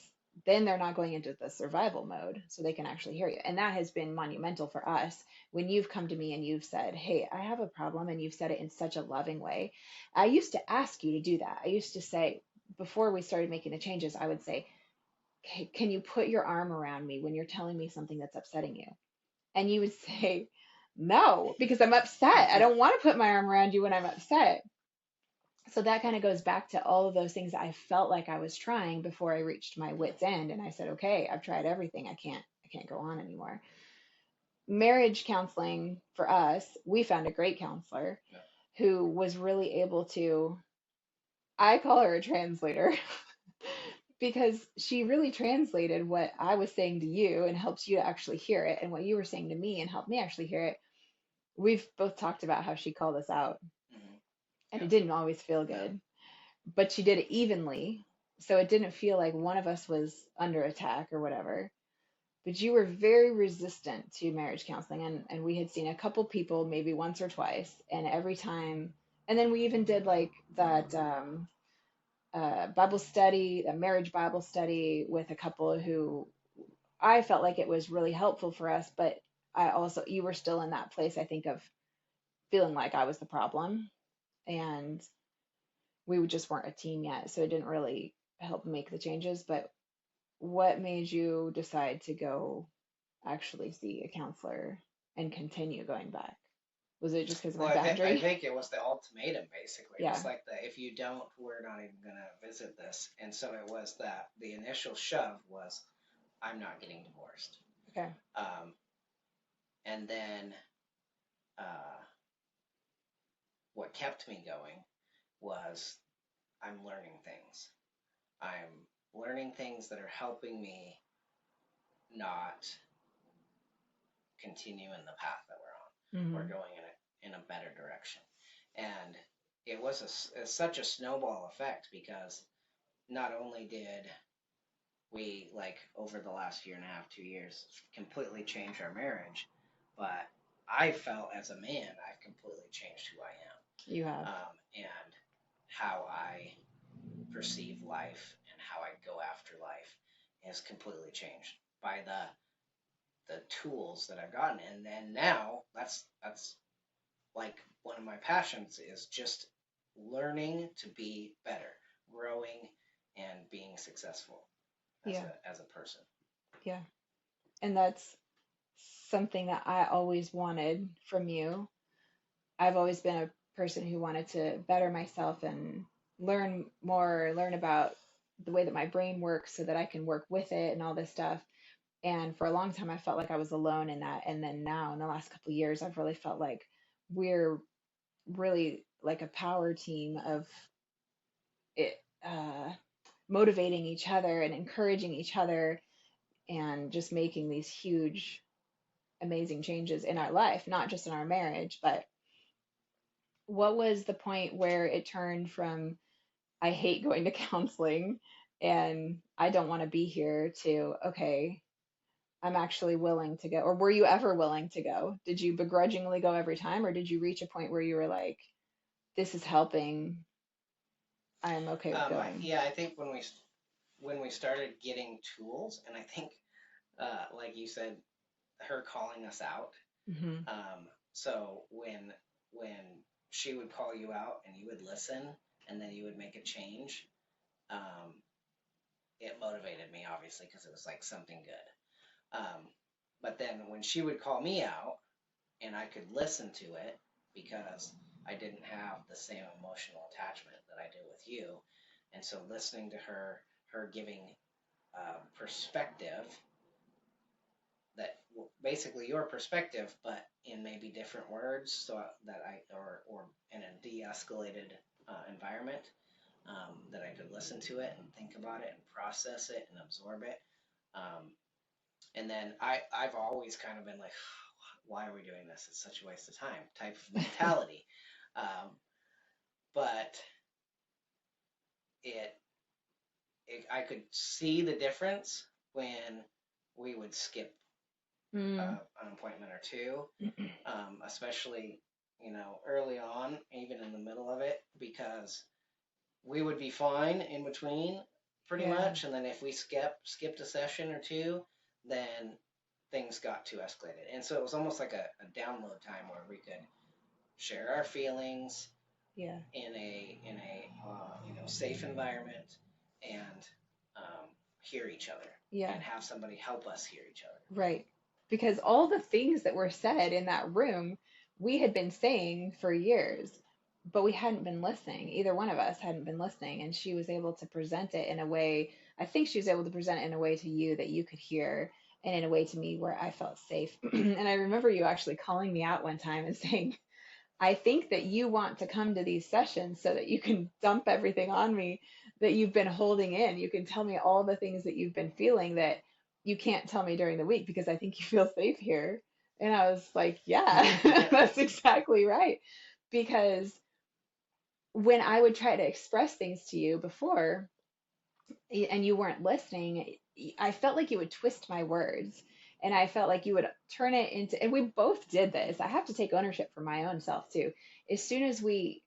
then they're not going into the survival mode, so they can actually hear you. And that has been monumental for us when you've come to me and you've said, hey, I have a problem, and you've said it in such a loving way. I used to ask you to do that. I used to say, before we started making the changes, I would say, "Okay, can you put your arm around me when you're telling me something that's upsetting you?" And you would say, no, because I'm upset. I don't want to put my arm around you when I'm upset. So that kind of goes back to all of those things that I felt like I was trying before I reached my wit's end. And I said, okay, I've tried everything. I can't go on anymore. Marriage counseling for us, we found a great counselor Yeah. who was really able to, I call her a translator because she really translated what I was saying to you and helps you to actually hear it, and what you were saying to me and helped me actually hear it. We've both talked about how she called us out, Mm-hmm. and Yeah. it didn't always feel No. good, but she did it evenly. So it didn't feel like one of us was under attack or whatever. But you were very resistant to marriage counseling. And we had seen a couple people maybe once or twice. And every time, and then we even did like that Bible study, a marriage Bible study with a couple who I felt like it was really helpful for us. But I also, you were still in that place, I think, of feeling like I was the problem. And we just weren't a team yet, so it didn't really help make the changes. But what made you decide to go actually see a counselor and continue going back? Was it just because of Well, my I boundary? think it was the ultimatum basically. It Yeah. was like the if you don't, we're not even gonna visit this. And so it was that the initial shove was I'm not getting divorced. Okay. Um, and then uh, what kept me going was I'm learning things. I'm learning things that are helping me not continue in the path that we're on. We're Hmm. going in a better direction. And it was such a snowball effect because not only did we, like, over the last year and a half, 2 years, completely change our marriage, but I felt as a man, I've completely changed who I You have. am, and how I perceive life and how I go after life has completely changed by the tools that I've gotten. And then now that's like one of my passions is just learning to be better, growing and being successful Yeah. as a person. Yeah. And that's something that I always wanted from you. I've always been a person who wanted to better myself and learn more, learn about the way that my brain works so that I can work with it and all this stuff. And for a long time, I felt like I was alone in that. And then now, in the last couple of years, I've really felt like we're really like a power team of it, motivating each other and encouraging each other and just making these huge, amazing changes in our life, not just in our marriage. But what was the point where it turned from I hate going to counseling and I don't want to be here to, okay, I'm actually willing to go? Or were you ever willing to go? Did you begrudgingly go every time, or did you reach a point where you were like, this is helping, I'm okay with going? Yeah, I think when we started getting tools, and I think like you said, her calling us out. Hmm. So when she would call you out and you would listen and then you would make a change, um, it motivated me obviously because it was like something good. But then when she would call me out and I could listen to it because I didn't have the same emotional attachment that I did with you, and so listening to her giving perspective that basically your perspective, but in maybe different words, so that I or in a de-escalated environment, that I could listen to it and think about it and process it and absorb it. Um, and then I've always kind of been like, why are we doing this? It's such a waste of time type of mentality. Um, but it, I could see the difference when we would skip Mm. an appointment or two, especially early on, even in the middle of it, because we would be fine in between, pretty Yeah. much, and then if we skipped a session or two, then things got too escalated, and so it was almost like a download time where we could share our feelings Yeah. in a safe environment and hear each other Yeah. and have somebody help us hear each other. Right. Because all the things that were said in that room, we had been saying for years, but we hadn't been listening. Either one of us hadn't been listening. And she was able to present it in a way, I think she was able to present it in a way to you that you could hear, and in a way to me where I felt safe. And I remember you actually calling me out one time and saying, I think that you want to come to these sessions so that you can dump everything on me that you've been holding in. You can tell me all the things that you've been feeling that you can't tell me during the week because I think you feel safe here. And I was like, yeah, Yeah. that's exactly right. Because when I would try to express things to you before and you weren't listening, I felt like you would twist my words. And I felt like you would turn it into, and we both did this. I have to take ownership for my own self too. As soon as we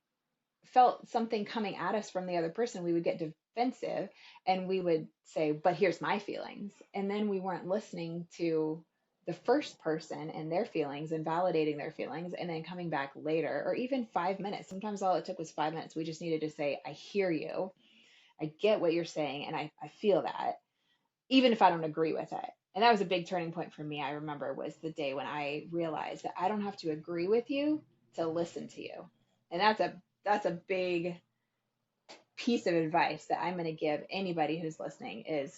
felt something coming at us from the other person, we would get defensive and we would say, but here's my feelings. And then we weren't listening to the first person and their feelings and validating their feelings and then coming back later, or even 5 minutes. Sometimes all it took was 5 minutes. We just needed to say, I hear you. I get what you're saying. And I feel that, even if I don't agree with it. And that was a big turning point for me. I remember was the day when I realized that I don't have to agree with you to listen to you. And that's a big piece of advice that I'm going to give anybody who's listening is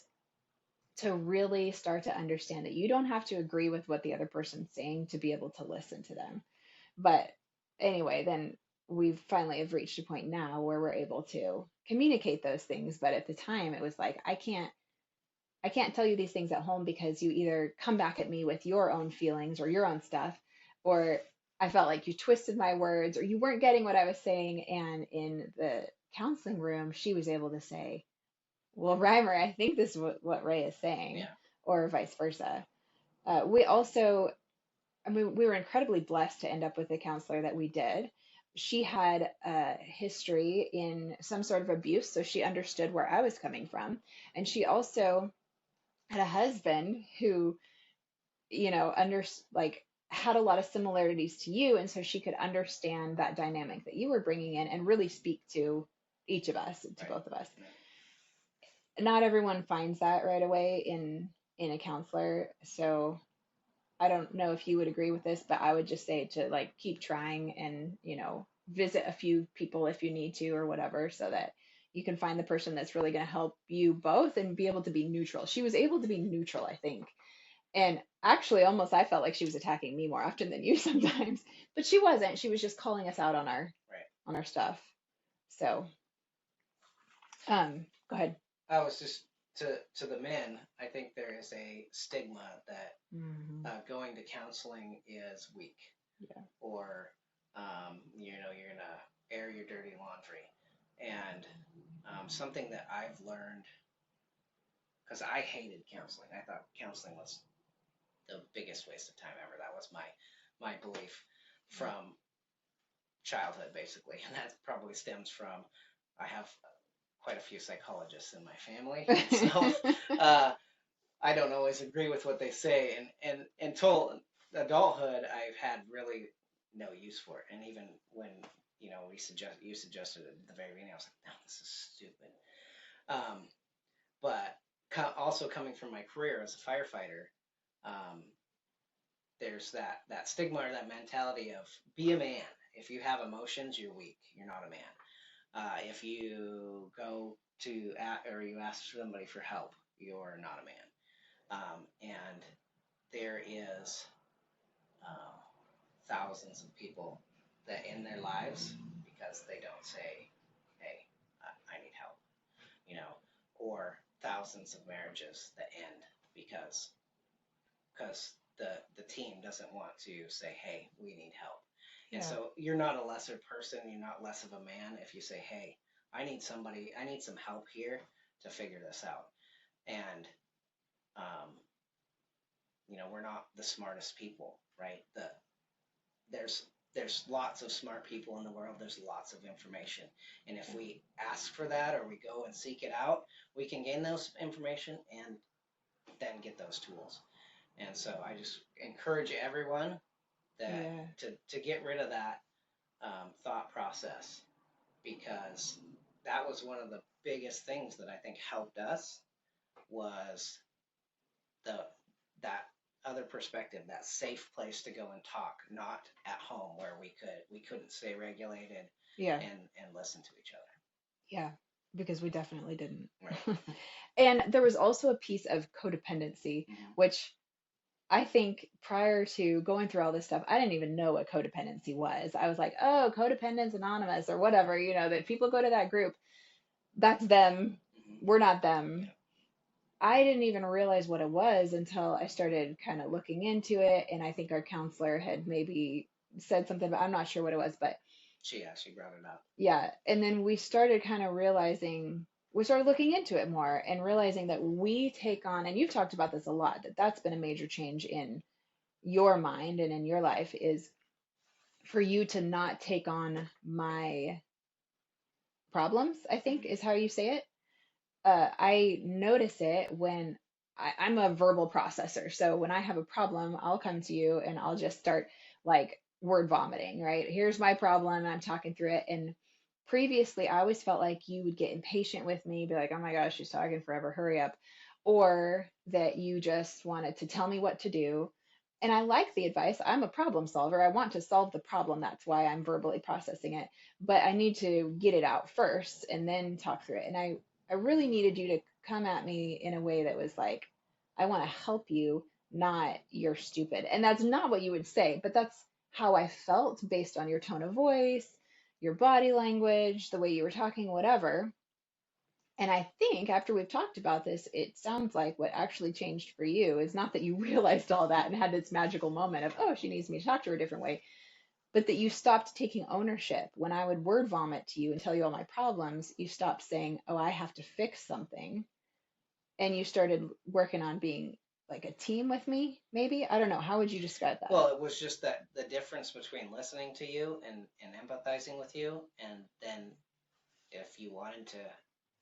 to really start to understand that you don't have to agree with what the other person's saying to be able to listen to them. But anyway, then we finally have reached a point now where we're able to communicate those things. But at the time, it was like, I can't tell you these things at home because you either come back at me with your own feelings or your own stuff, or I felt like you twisted my words or you weren't getting what I was saying. And in the counseling room, she was able to say, well, Reimer, I think this is what Ray is saying, Yeah. or vice versa. We also, I mean, we were incredibly blessed to end up with the counselor that we did. She had a history in some sort of abuse, so she understood where I was coming from. And she also had a husband who, under like had a lot of similarities to you, and so she could understand that dynamic that you were bringing in and really speak to each of us, to Right. both of us. Not everyone finds that right away in a counselor. So I don't know if you would agree with this, but I would just say to like keep trying and, visit a few people if you need to or whatever, so that you can find the person that's really going to help you both and be able to be neutral. She was able to be neutral, I think. And actually, almost I felt like she was attacking me more often than you sometimes, but she wasn't. She was just calling us out on our Right. stuff. So, go ahead. I was just to the men. I think there is a stigma that Hmm. going to counseling is weak, Yeah. or you're gonna air your dirty laundry. And something that I've learned, because I hated counseling. I thought counseling was the biggest waste of time ever. That was my belief from childhood, basically, and that probably stems from I have quite a few psychologists in my family, so I don't always agree with what they say, and until adulthood, I've had really no use for it. And even when you suggested it at the very beginning, I was like, no, this is stupid. Um, but also coming from my career as a firefighter, um, there's that stigma or that mentality of be a man. If you have emotions, you're weak. You're not a man. If you go to or you ask somebody for help, you're not a man. And there is um, thousands of people that end their lives because they don't say, "Hey, I need help," or thousands of marriages that end because the team doesn't want to say, "Hey, we need help." And Yeah. so you're not a lesser person. You're not less of a man if you say, "Hey, I need some help here to figure this out." And um, we're not the smartest people, right? There's there's lots of smart people in the world. There's lots of information, and if we ask for that or we go and seek it out, we can gain those information and then get those tools. And so I just encourage everyone that Yeah. to get rid of that thought process, because that was one of the biggest things that I think helped us was the that other perspective, that safe place to go and talk, not at home where we couldn't stay regulated Yeah. and listen to each other. Yeah. Because we definitely didn't. Right. And there was also a piece of codependency, Mm-hmm. which I think prior to going through all this stuff, I didn't even know what codependency was. I was like, oh, Codependents Anonymous or whatever, that people go to that group. That's them. Mm-hmm. We're not them. Yeah. I didn't even realize what it was until I started kind of looking into it. And I think our counselor had maybe said something, but I'm not sure what it was. But She brought it up. yeah. And then we started kind of realizing, we started looking into it more and realizing that we take on, and you've talked about this a lot, that that's been a major change in your mind and in your life is for you to not take on my problems, I think Mm-hmm. is how you say it. I notice it when I'm a verbal processor. So when I have a problem, I'll come to you and I'll just start like word vomiting, right? Here's my problem. I'm talking through it. And previously, I always felt like you would get impatient with me, be like, oh my gosh, she's talking forever, hurry up. Or that you just wanted to tell me what to do. And I like the advice. I'm a problem solver. I want to solve the problem. That's why I'm verbally processing it. But I need to get it out first and then talk through it. And I really needed you to come at me in a way that was like, I want to help you, not you're stupid. And that's not what you would say, but that's how I felt based on your tone of voice, your body language, the way you were talking, whatever. And I think after we've talked about this, it sounds like what actually changed for you is not that you realized all that and had this magical moment of, oh, she needs me to talk to her a different way, but that you stopped taking ownership. When I would word vomit to you and tell you all my problems, you stopped saying, oh, I have to fix something. And you started working on being like a team with me, maybe? I don't know. How would you describe that? Well, it was just that the difference between listening to you and empathizing with you, and then if you wanted to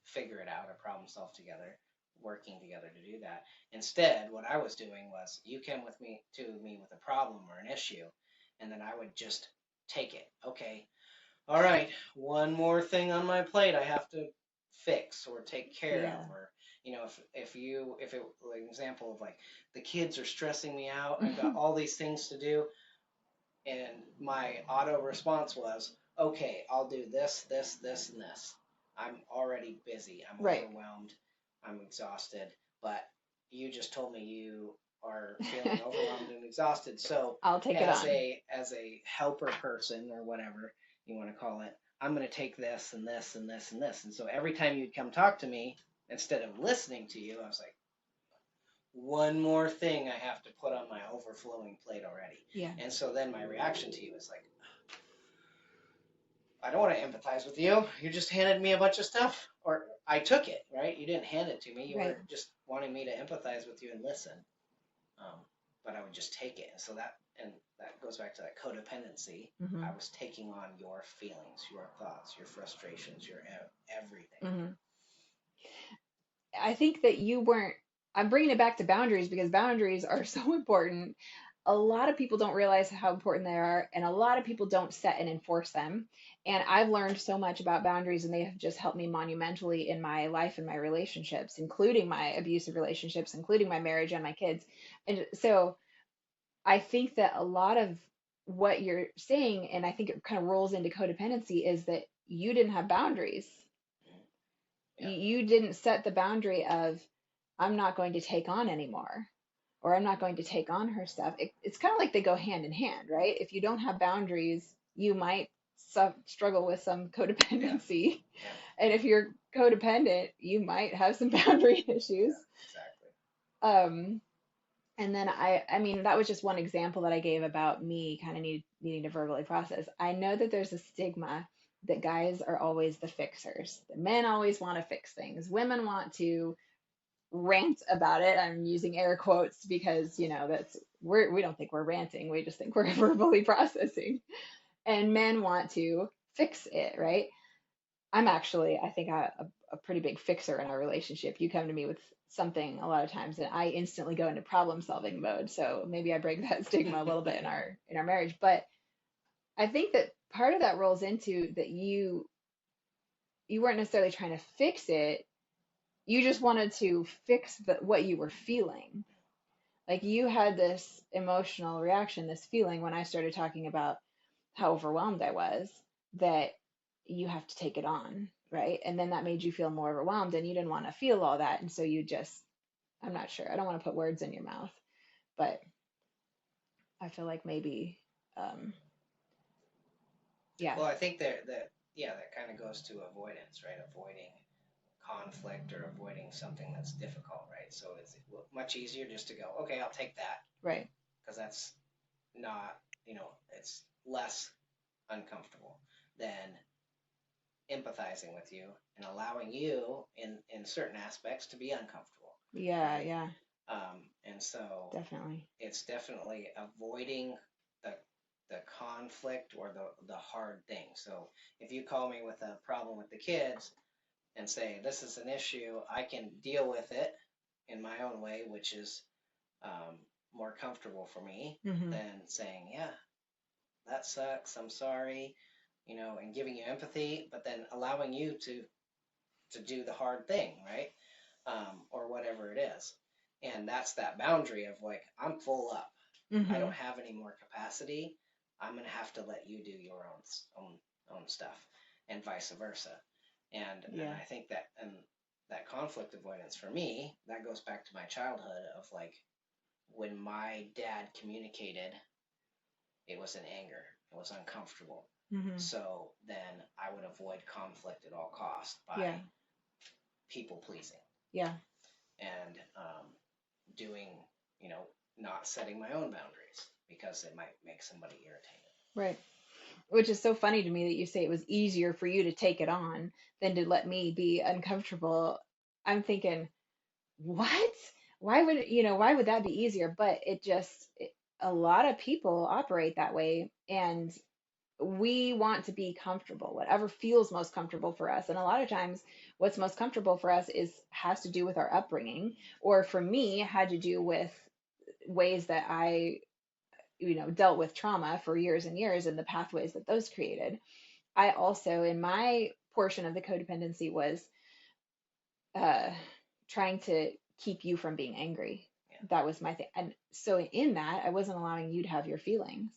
figure it out or problem solve together, working together to do that. Instead, what I was doing was you came to me with a problem or an issue, and then I would just take it. Okay, all right, one more thing on my plate I have to fix or take care Yeah. of, or if it like an example of like the kids are stressing me out, I've got all these things to do, and my auto response was, okay, I'll do this, this, this, and this. I'm already busy. I'm Right. overwhelmed. I'm exhausted. But you just told me you are feeling overwhelmed and exhausted. So I'll take it on. as a helper person or whatever you want to call it, I'm going to take this and this and this and this. And so every time you'd come talk to me, instead of listening to you, I was like, one more thing I have to put on my overflowing plate already. Yeah. And so then my reaction to you is like, I don't want to empathize with you. You just handed me a bunch of stuff. Or I took it, right? You didn't hand it to me. You Right. were just wanting me to empathize with you and listen. Um, but I would just take it. And that goes back to that codependency. Hmm. I was taking on your feelings, your thoughts, your frustrations, your everything. Hmm. I think that you weren't, I'm bringing it back to boundaries because boundaries are so important. A lot of people don't realize how important they are, and a lot of people don't set and enforce them. And I've learned so much about boundaries, and they have just helped me monumentally in my life and my relationships, including my abusive relationships, including my marriage and my kids. And so I think that a lot of what you're saying, and I think it kind of rolls into codependency, is that you didn't have boundaries. Yeah. You didn't set the boundary of, I'm not going to take on anymore, or I'm not going to take on her stuff. It's kind of like they go hand in hand, right? If you don't have boundaries, you might struggle with some Yeah. codependency. Yeah. And if you're codependent, you might have some boundary issues. Yeah. Exactly. Um, and then I mean, that was just one example that I gave about me kind of needing to verbally process. I know that there's a stigma that guys are always the fixers. The men always want to fix things. Women want to rant about it. I'm using air quotes because, we don't think we're ranting. We just think we're verbally processing. And men want to fix it, right? I'm actually, I think, a pretty big fixer in our relationship. You come to me with something a lot of times, and I instantly go into problem solving mode. So maybe I break that stigma a little bit in our marriage. But I think that part of that rolls into that you weren't necessarily trying to fix it. You just wanted to fix what you were feeling. Like you had this emotional reaction, this feeling when I started talking about how overwhelmed I was, that you have to take it on, right? And then that made you feel more overwhelmed and you didn't want to feel all that. And so you just, I'm not sure. I don't want to put words in your mouth, but I feel like maybe, um, yeah, Well, I think that kind of goes to avoidance, right? Avoiding conflict or avoiding something that's difficult, right? So it's much easier just to go, okay, I'll take that right. because that's not, it's less uncomfortable than empathizing with you and allowing you in certain aspects to be uncomfortable, Yeah, right? yeah, And so definitely. it's definitely avoiding the the conflict or the hard thing. So if you call me with a problem with the kids and say this is an issue, I can deal with it in my own way, which is um, more comfortable for me Mm-hmm. than saying, yeah, that sucks, I'm sorry, and giving you empathy, but then allowing you to do the hard thing, right? Or whatever it is. And that's that boundary of like, I'm full up. I Mm-hmm. don't have any more capacity. I'm gonna have to let you do your own stuff, and vice versa. And Yeah. I think that conflict avoidance for me, that goes back to my childhood of like when my dad communicated, it was in anger. It was uncomfortable. Mm-hmm. So then I would avoid conflict at all costs Yeah. by people pleasing Yeah. and doing, not setting my own boundaries because it might make somebody irritated. Right. Which is so funny to me that you say it was easier for you to take it on than to let me be uncomfortable. I'm thinking, what? Why would that be easier? But a lot of people operate that way, and we want to be comfortable, whatever feels most comfortable for us. And a lot of times, what's most comfortable for us has to do with our upbringing, or for me, had to do with ways that I, dealt with trauma for years and years and the pathways that those created. I also, in my portion of the codependency, was uh, trying to keep you from being angry. Yeah. That was my thing. And so in that, I wasn't allowing you to have your feelings.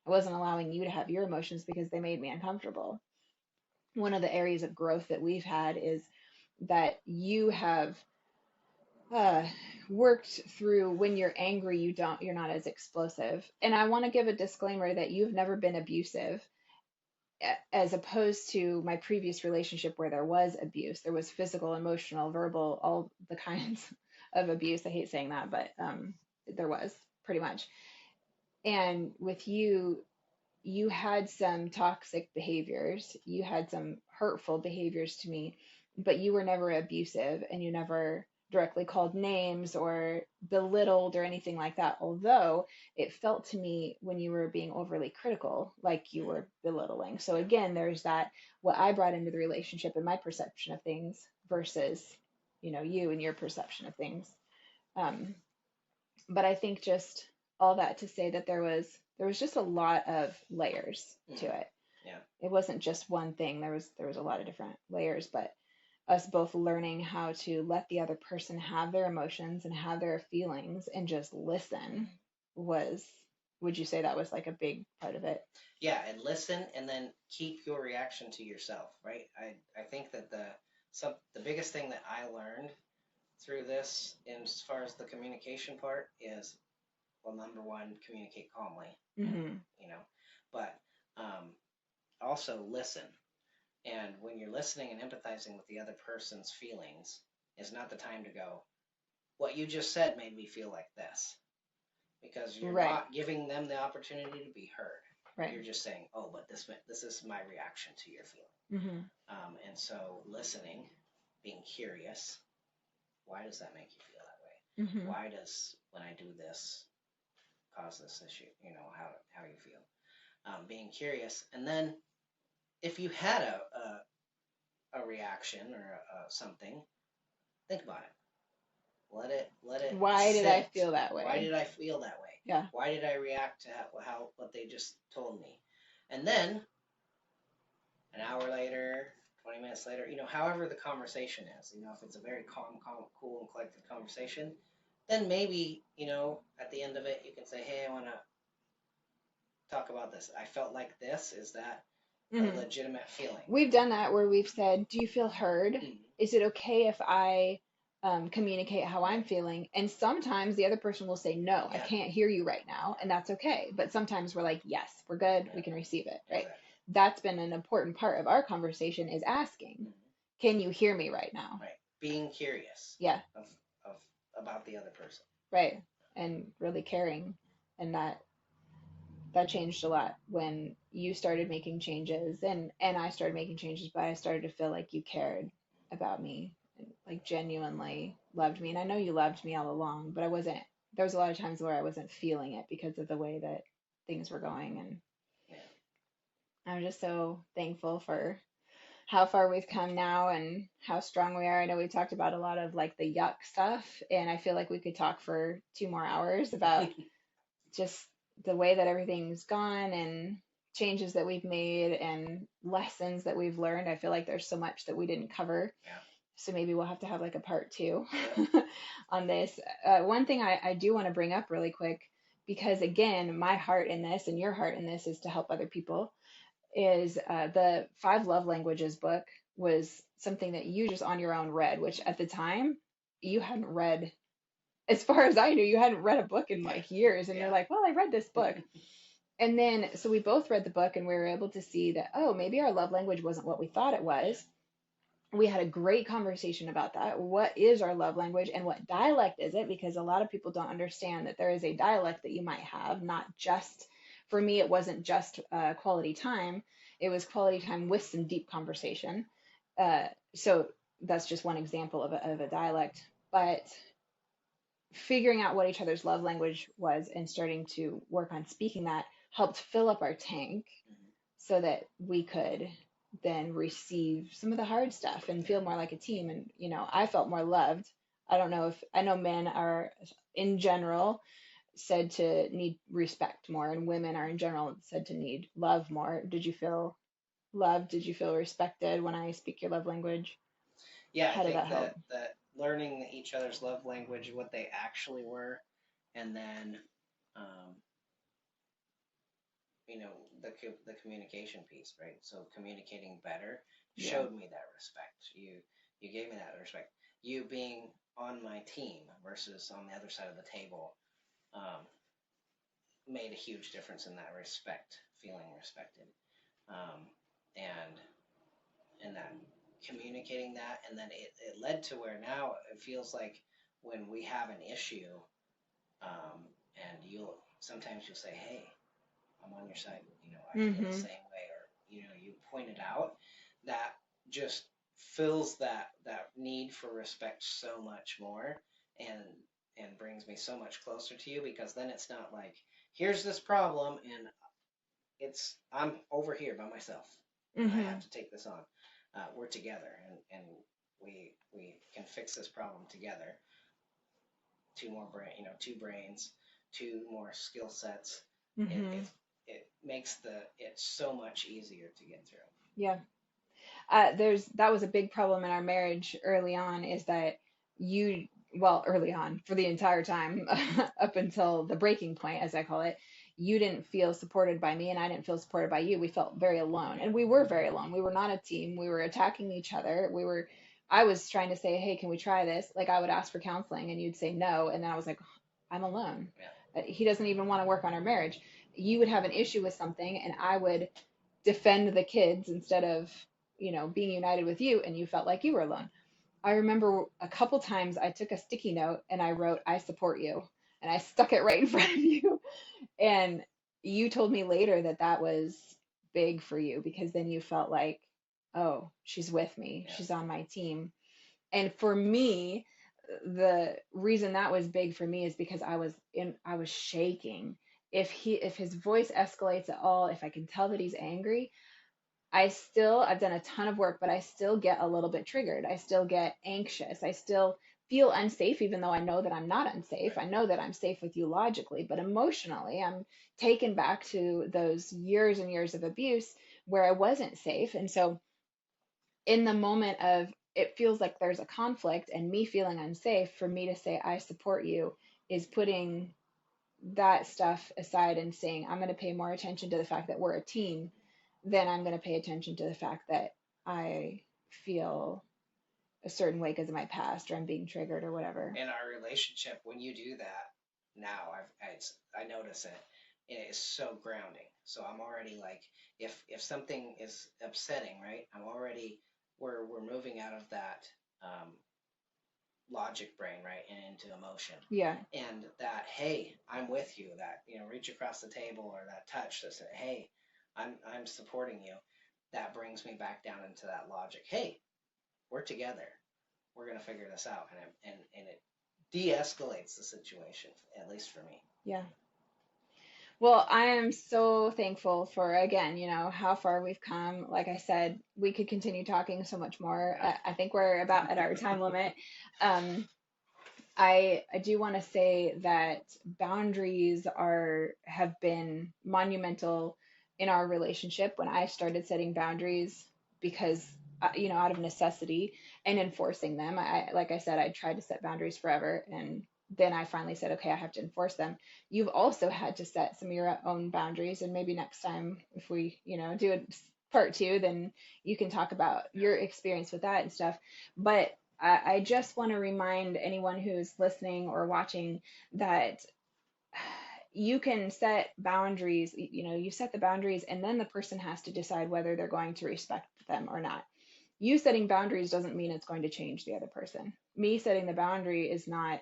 I wasn't allowing you to have your emotions because they made me uncomfortable. One of the areas of growth that we've had is that you have uh, worked through when you're angry, you're not as explosive. And I want to give a disclaimer that you've never been abusive, as opposed to my previous relationship where there was abuse. There was physical, emotional, verbal, all the kinds of abuse. I hate saying that, but there was pretty much. And with you, you had some toxic behaviors, you had some hurtful behaviors to me, but you were never abusive and you never directly called names or belittled or anything like that. Although it felt to me when you were being overly critical, like you were belittling. So Yeah. again, there's that what I brought into the relationship and my perception of things versus, you and your perception of things. Um, but I think just all that to say that there was just a lot of layers to Mm-hmm. it. Yeah. It wasn't just one thing. There was a lot of different layers, but us both learning how to let the other person have their emotions and have their feelings and just listen was, would you say that was like a big part of it? Yeah, and listen, and then keep your reaction to yourself, right? I think that the biggest thing that I learned through this, in as far as the communication part, is, well, number one, communicate calmly, Mm-hmm. you know, but um, also listen. And when you're listening and empathizing with the other person's feelings, is not the time to go, what you just said made me feel like this, because you're Right, not giving them the opportunity to be heard. right. You're just saying, oh, but this is my reaction to your feeling. Mm-hmm. And so listening, being curious, why does that make you feel that way? Mm-hmm. Why does, when I do this, cause this issue? How you feel. Being curious, and then if you had a reaction or something, think about it. Let it Why did I sit. feel that Why way? did I feel that way? Yeah. Why did I react to how what they just told me? And then an hour later, 20 minutes later, however the conversation is, if it's a very calm, cool, and collected conversation, then maybe, at the end of it, you can say, hey, I want to talk about this. I felt like this. Is that a Mm-hmm. legitimate feeling? We've done that where we've said, do you feel heard? Mm. Is it okay if I communicate how I'm feeling? And sometimes the other person will say, no, I Yeah. can't hear you right now. And that's okay. But sometimes we're like, yes, we're good. Yeah. We can receive it. Right. Exactly. That's been an important part of our conversation is asking, Mm-hmm. can you hear me right now? Right. Being curious. Yeah. Of about the other person. Right. And really caring. And that changed a lot when you started making changes and I started making changes, but I started to feel like you cared about me and like genuinely loved me. And I know you loved me all along, but there was a lot of times where I wasn't feeling it because of the way that things were going. And Yeah. I'm just so thankful for how far we've come now and how strong we are. I know we've talked about a lot of like the yuck stuff, and I feel like we could talk for 2 more hours about just the way that everything's gone and changes that we've made and lessons that we've learned. I feel like there's so much that we didn't cover. Yeah. So maybe we'll have to have like a part two Yep. on this. One thing I do want to bring up really quick, because again, my heart in this and your heart in this is to help other people, is the Five Love Languages book was something that you just on your own read, which at the time you hadn't read. As far as I knew, you hadn't read a book in like years, and you're Yeah. like, well, I read this book. And then, so we both read the book and we were able to see that, oh, maybe our love language wasn't what we thought it was. We had a great conversation about that. What is our love language and what dialect is it? Because a lot of people don't understand that there is a dialect that you might have, not just, for me, it wasn't just quality time, it was quality time with some deep conversation. So that's just one example of a dialect. But figuring out what each other's love language was and starting to work on speaking that helped fill up our tank Mhm. so that we could then receive some of the hard stuff and Yeah. feel more like a team. And, I felt more loved. I don't know if I know men are in general said to need respect more, and women are in general said to need love more. Did you feel loved? Did you feel respected when I speak your love language? Yeah, I How did that think help? that learning each other's love language, what they actually were, and then um, you know the communication piece, right? So communicating better Yeah. showed me that respect. You gave me that respect. You being on my team versus on the other side of the table um, made a huge difference in that respect, feeling respected, um, and that communicating that, and then it led to where now it feels like when we have an issue, and you'll say, "Hey, I'm on your side. I feel the Mm-hmm. same way," or you point it out. That just fills that need for respect so much more, and brings me so much closer to you, because then it's not like here's this problem and I'm over here by myself and I have Mm-hmm. to take this on. We're together, and we can fix this problem together. Two brains, two more skill sets. It Mm-hmm. it it makes it so much easier to get through. Yeah. That was a big problem in our marriage early on, is that you, well, early on for the entire time up until the breaking point, as I call it, you didn't feel supported by me and I didn't feel supported by you. We felt very alone, and we were very alone. We were not a team. We were attacking each other. I was trying to say, hey, can we try this? Like, I would ask for counseling and you'd say no, and then I was like, I'm alone. Yeah. He doesn't even want to work on our marriage. You would have an issue with something and I would defend the kids instead of, being united with you, and you felt like you were alone. I remember a couple times I took a sticky note and I wrote, I support you. And I stuck it right in front of you. And you told me later that that was big for you because then you felt like, oh, she's with me. Yeah. She's on my team. And for me, the reason that was big for me is because I was shaking. If his voice escalates at all, if I can tell that he's angry, I've done a ton of work, but I still get a little bit triggered. I still get anxious. I still feel unsafe, even though I know that I'm not unsafe. Right. I know that I'm safe with you logically, but emotionally, I'm taken back to those years and years of abuse where I wasn't safe. And so, in the moment of it feels like there's a conflict and me feeling unsafe, for me to say, I support you, is putting that stuff aside and saying, I'm going to pay more attention to the fact that we're a team than I'm going to pay attention to the fact that I feel a certain way because of my past or I'm being triggered or whatever. In our relationship, when you do that, now I notice it. It is so grounding. So I'm already like, if something is upsetting, right? We're moving out of that um, logic brain, right, and into emotion. Yeah. And that, hey, I'm with you. That reach across the table, or that touch that said, hey, I'm supporting you. That brings me back down into that logic. Hey, we're together. We're gonna figure this out, and it de-escalates the situation, at least for me. Yeah. Well, I am so thankful for, again, how far we've come. Like I said, we could continue talking so much more. I think we're about at our time limit. Um, I do want to say that boundaries have been monumental in our relationship. When I started setting boundaries because out of necessity and enforcing them. Like I said, I tried to set boundaries forever, and then I finally said, okay, I have to enforce them. You've also had to set some of your own boundaries, and maybe next time if we do a part two, then you can talk about your experience with that and stuff. But I just want to remind anyone who's listening or watching that you can set boundaries. You set the boundaries, and then the person has to decide whether they're going to respect them or not. You setting boundaries doesn't mean it's going to change the other person. Me setting the boundary is not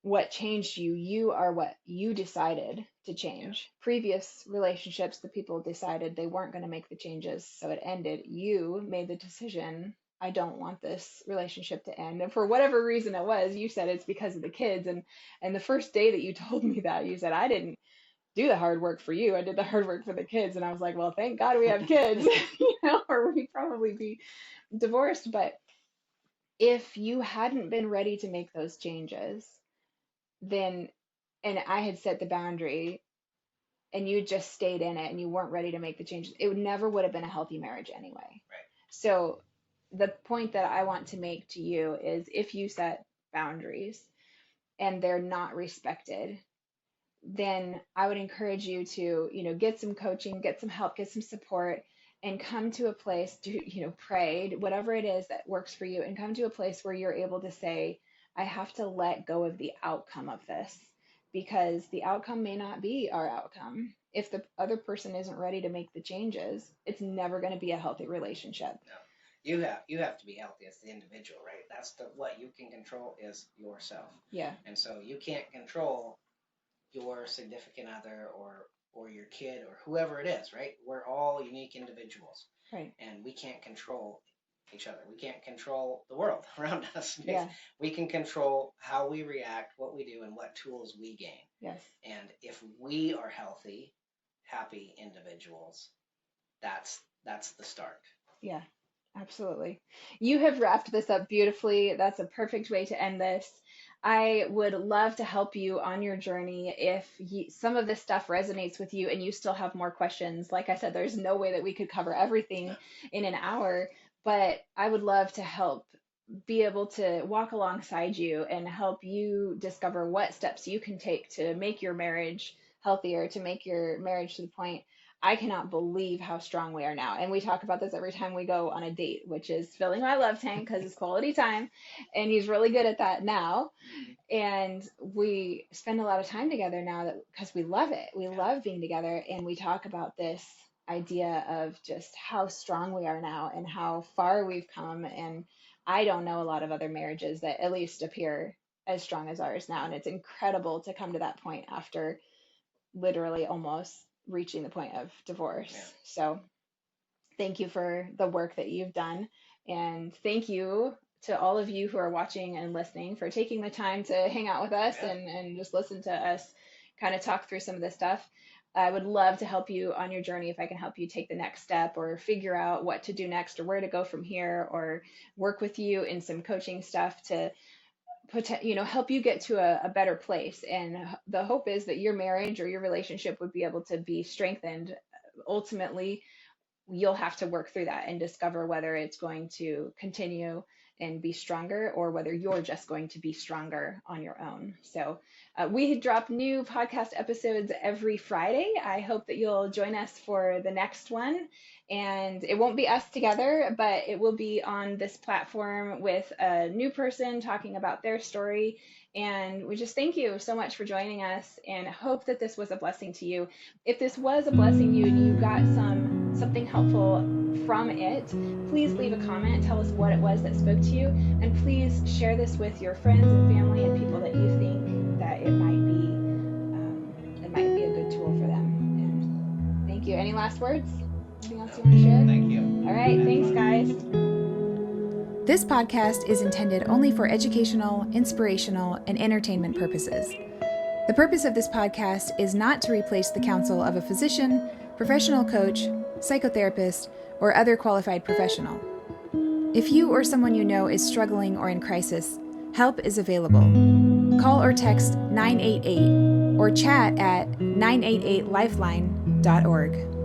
what changed you. You are what you decided to change. Previous relationships, the people decided they weren't going to make the changes, so it ended. You made the decision, I don't want this relationship to end. And for whatever reason it was, you said it's because of the kids. And the first day that you told me that, you said, I didn't do the hard work for you. I did the hard work for the kids. And I was like, well, thank God we have kids, or we'd probably be divorced. But if you hadn't been ready to make those changes, then, and I had set the boundary and you just stayed in it and you weren't ready to make the changes, it would have been a healthy marriage anyway. Right. So the point that I want to make to you is, if you set boundaries and they're not respected, then I would encourage you to, get some coaching, get some help, get some support, and come to a place to, pray, whatever it is that works for you, and come to a place where you're able to say, I have to let go of the outcome of this, because the outcome may not be our outcome. If the other person isn't ready to make the changes, it's never going to be a healthy relationship. No. You have to be healthy as the individual, right? That's what you can control is yourself. Yeah. And so you can't control your significant other or your kid or whoever it is, right? We're all unique individuals. Right. And we can't control each other. We can't control the world around us. Yeah. We can control how we react, what we do, and what tools we gain. Yes. And if we are healthy, happy individuals, that's the start. Yeah. Absolutely. You have wrapped this up beautifully. That's a perfect way to end this. I would love to help you on your journey. If some of this stuff resonates with you and you still have more questions, like I said, there's no way that we could cover everything in an hour, but I would love to help be able to walk alongside you and help you discover what steps you can take to make your marriage healthier, to make your marriage to the point. I cannot believe how strong we are now. And we talk about this every time we go on a date, which is filling my love tank because it's quality time. And he's really good at that now. And we spend a lot of time together now because we love it. We love being together. And we talk about this idea of just how strong we are now and how far we've come. And I don't know a lot of other marriages that at least appear as strong as ours now. And it's incredible to come to that point after literally almost reaching the point of divorce. Yeah. So thank you for the work that you've done. And thank you to all of you who are watching and listening for taking the time to hang out with us and just listen to us kind of talk through some of this stuff. I would love to help you on your journey if I can help you take the next step or figure out what to do next or where to go from here, or work with you in some coaching stuff to help you get to a better place. And the hope is that your marriage or your relationship would be able to be strengthened. Ultimately, you'll have to work through that and discover whether it's going to continue and be stronger, or whether you're just going to be stronger on your own. So we drop new podcast episodes every Friday. I hope that you'll join us for the next one. And it won't be us together, but it will be on this platform with a new person talking about their story. And we just thank you so much for joining us and hope that this was a blessing to you. If this was a blessing to you and you got something helpful from it, please leave a comment. Tell us what it was that spoke to you. And please share this with your friends and family and people that you think that it might be a good tool for them. And thank you. Any last words? Anything else you want to share? Thank you. All right. Thanks, guys. This podcast is intended only for educational, inspirational, and entertainment purposes. The purpose of this podcast is not to replace the counsel of a physician, professional coach, psychotherapist, or other qualified professional. If you or someone you know is struggling or in crisis, help is available. Call or text 988 or chat at 988lifeline.org.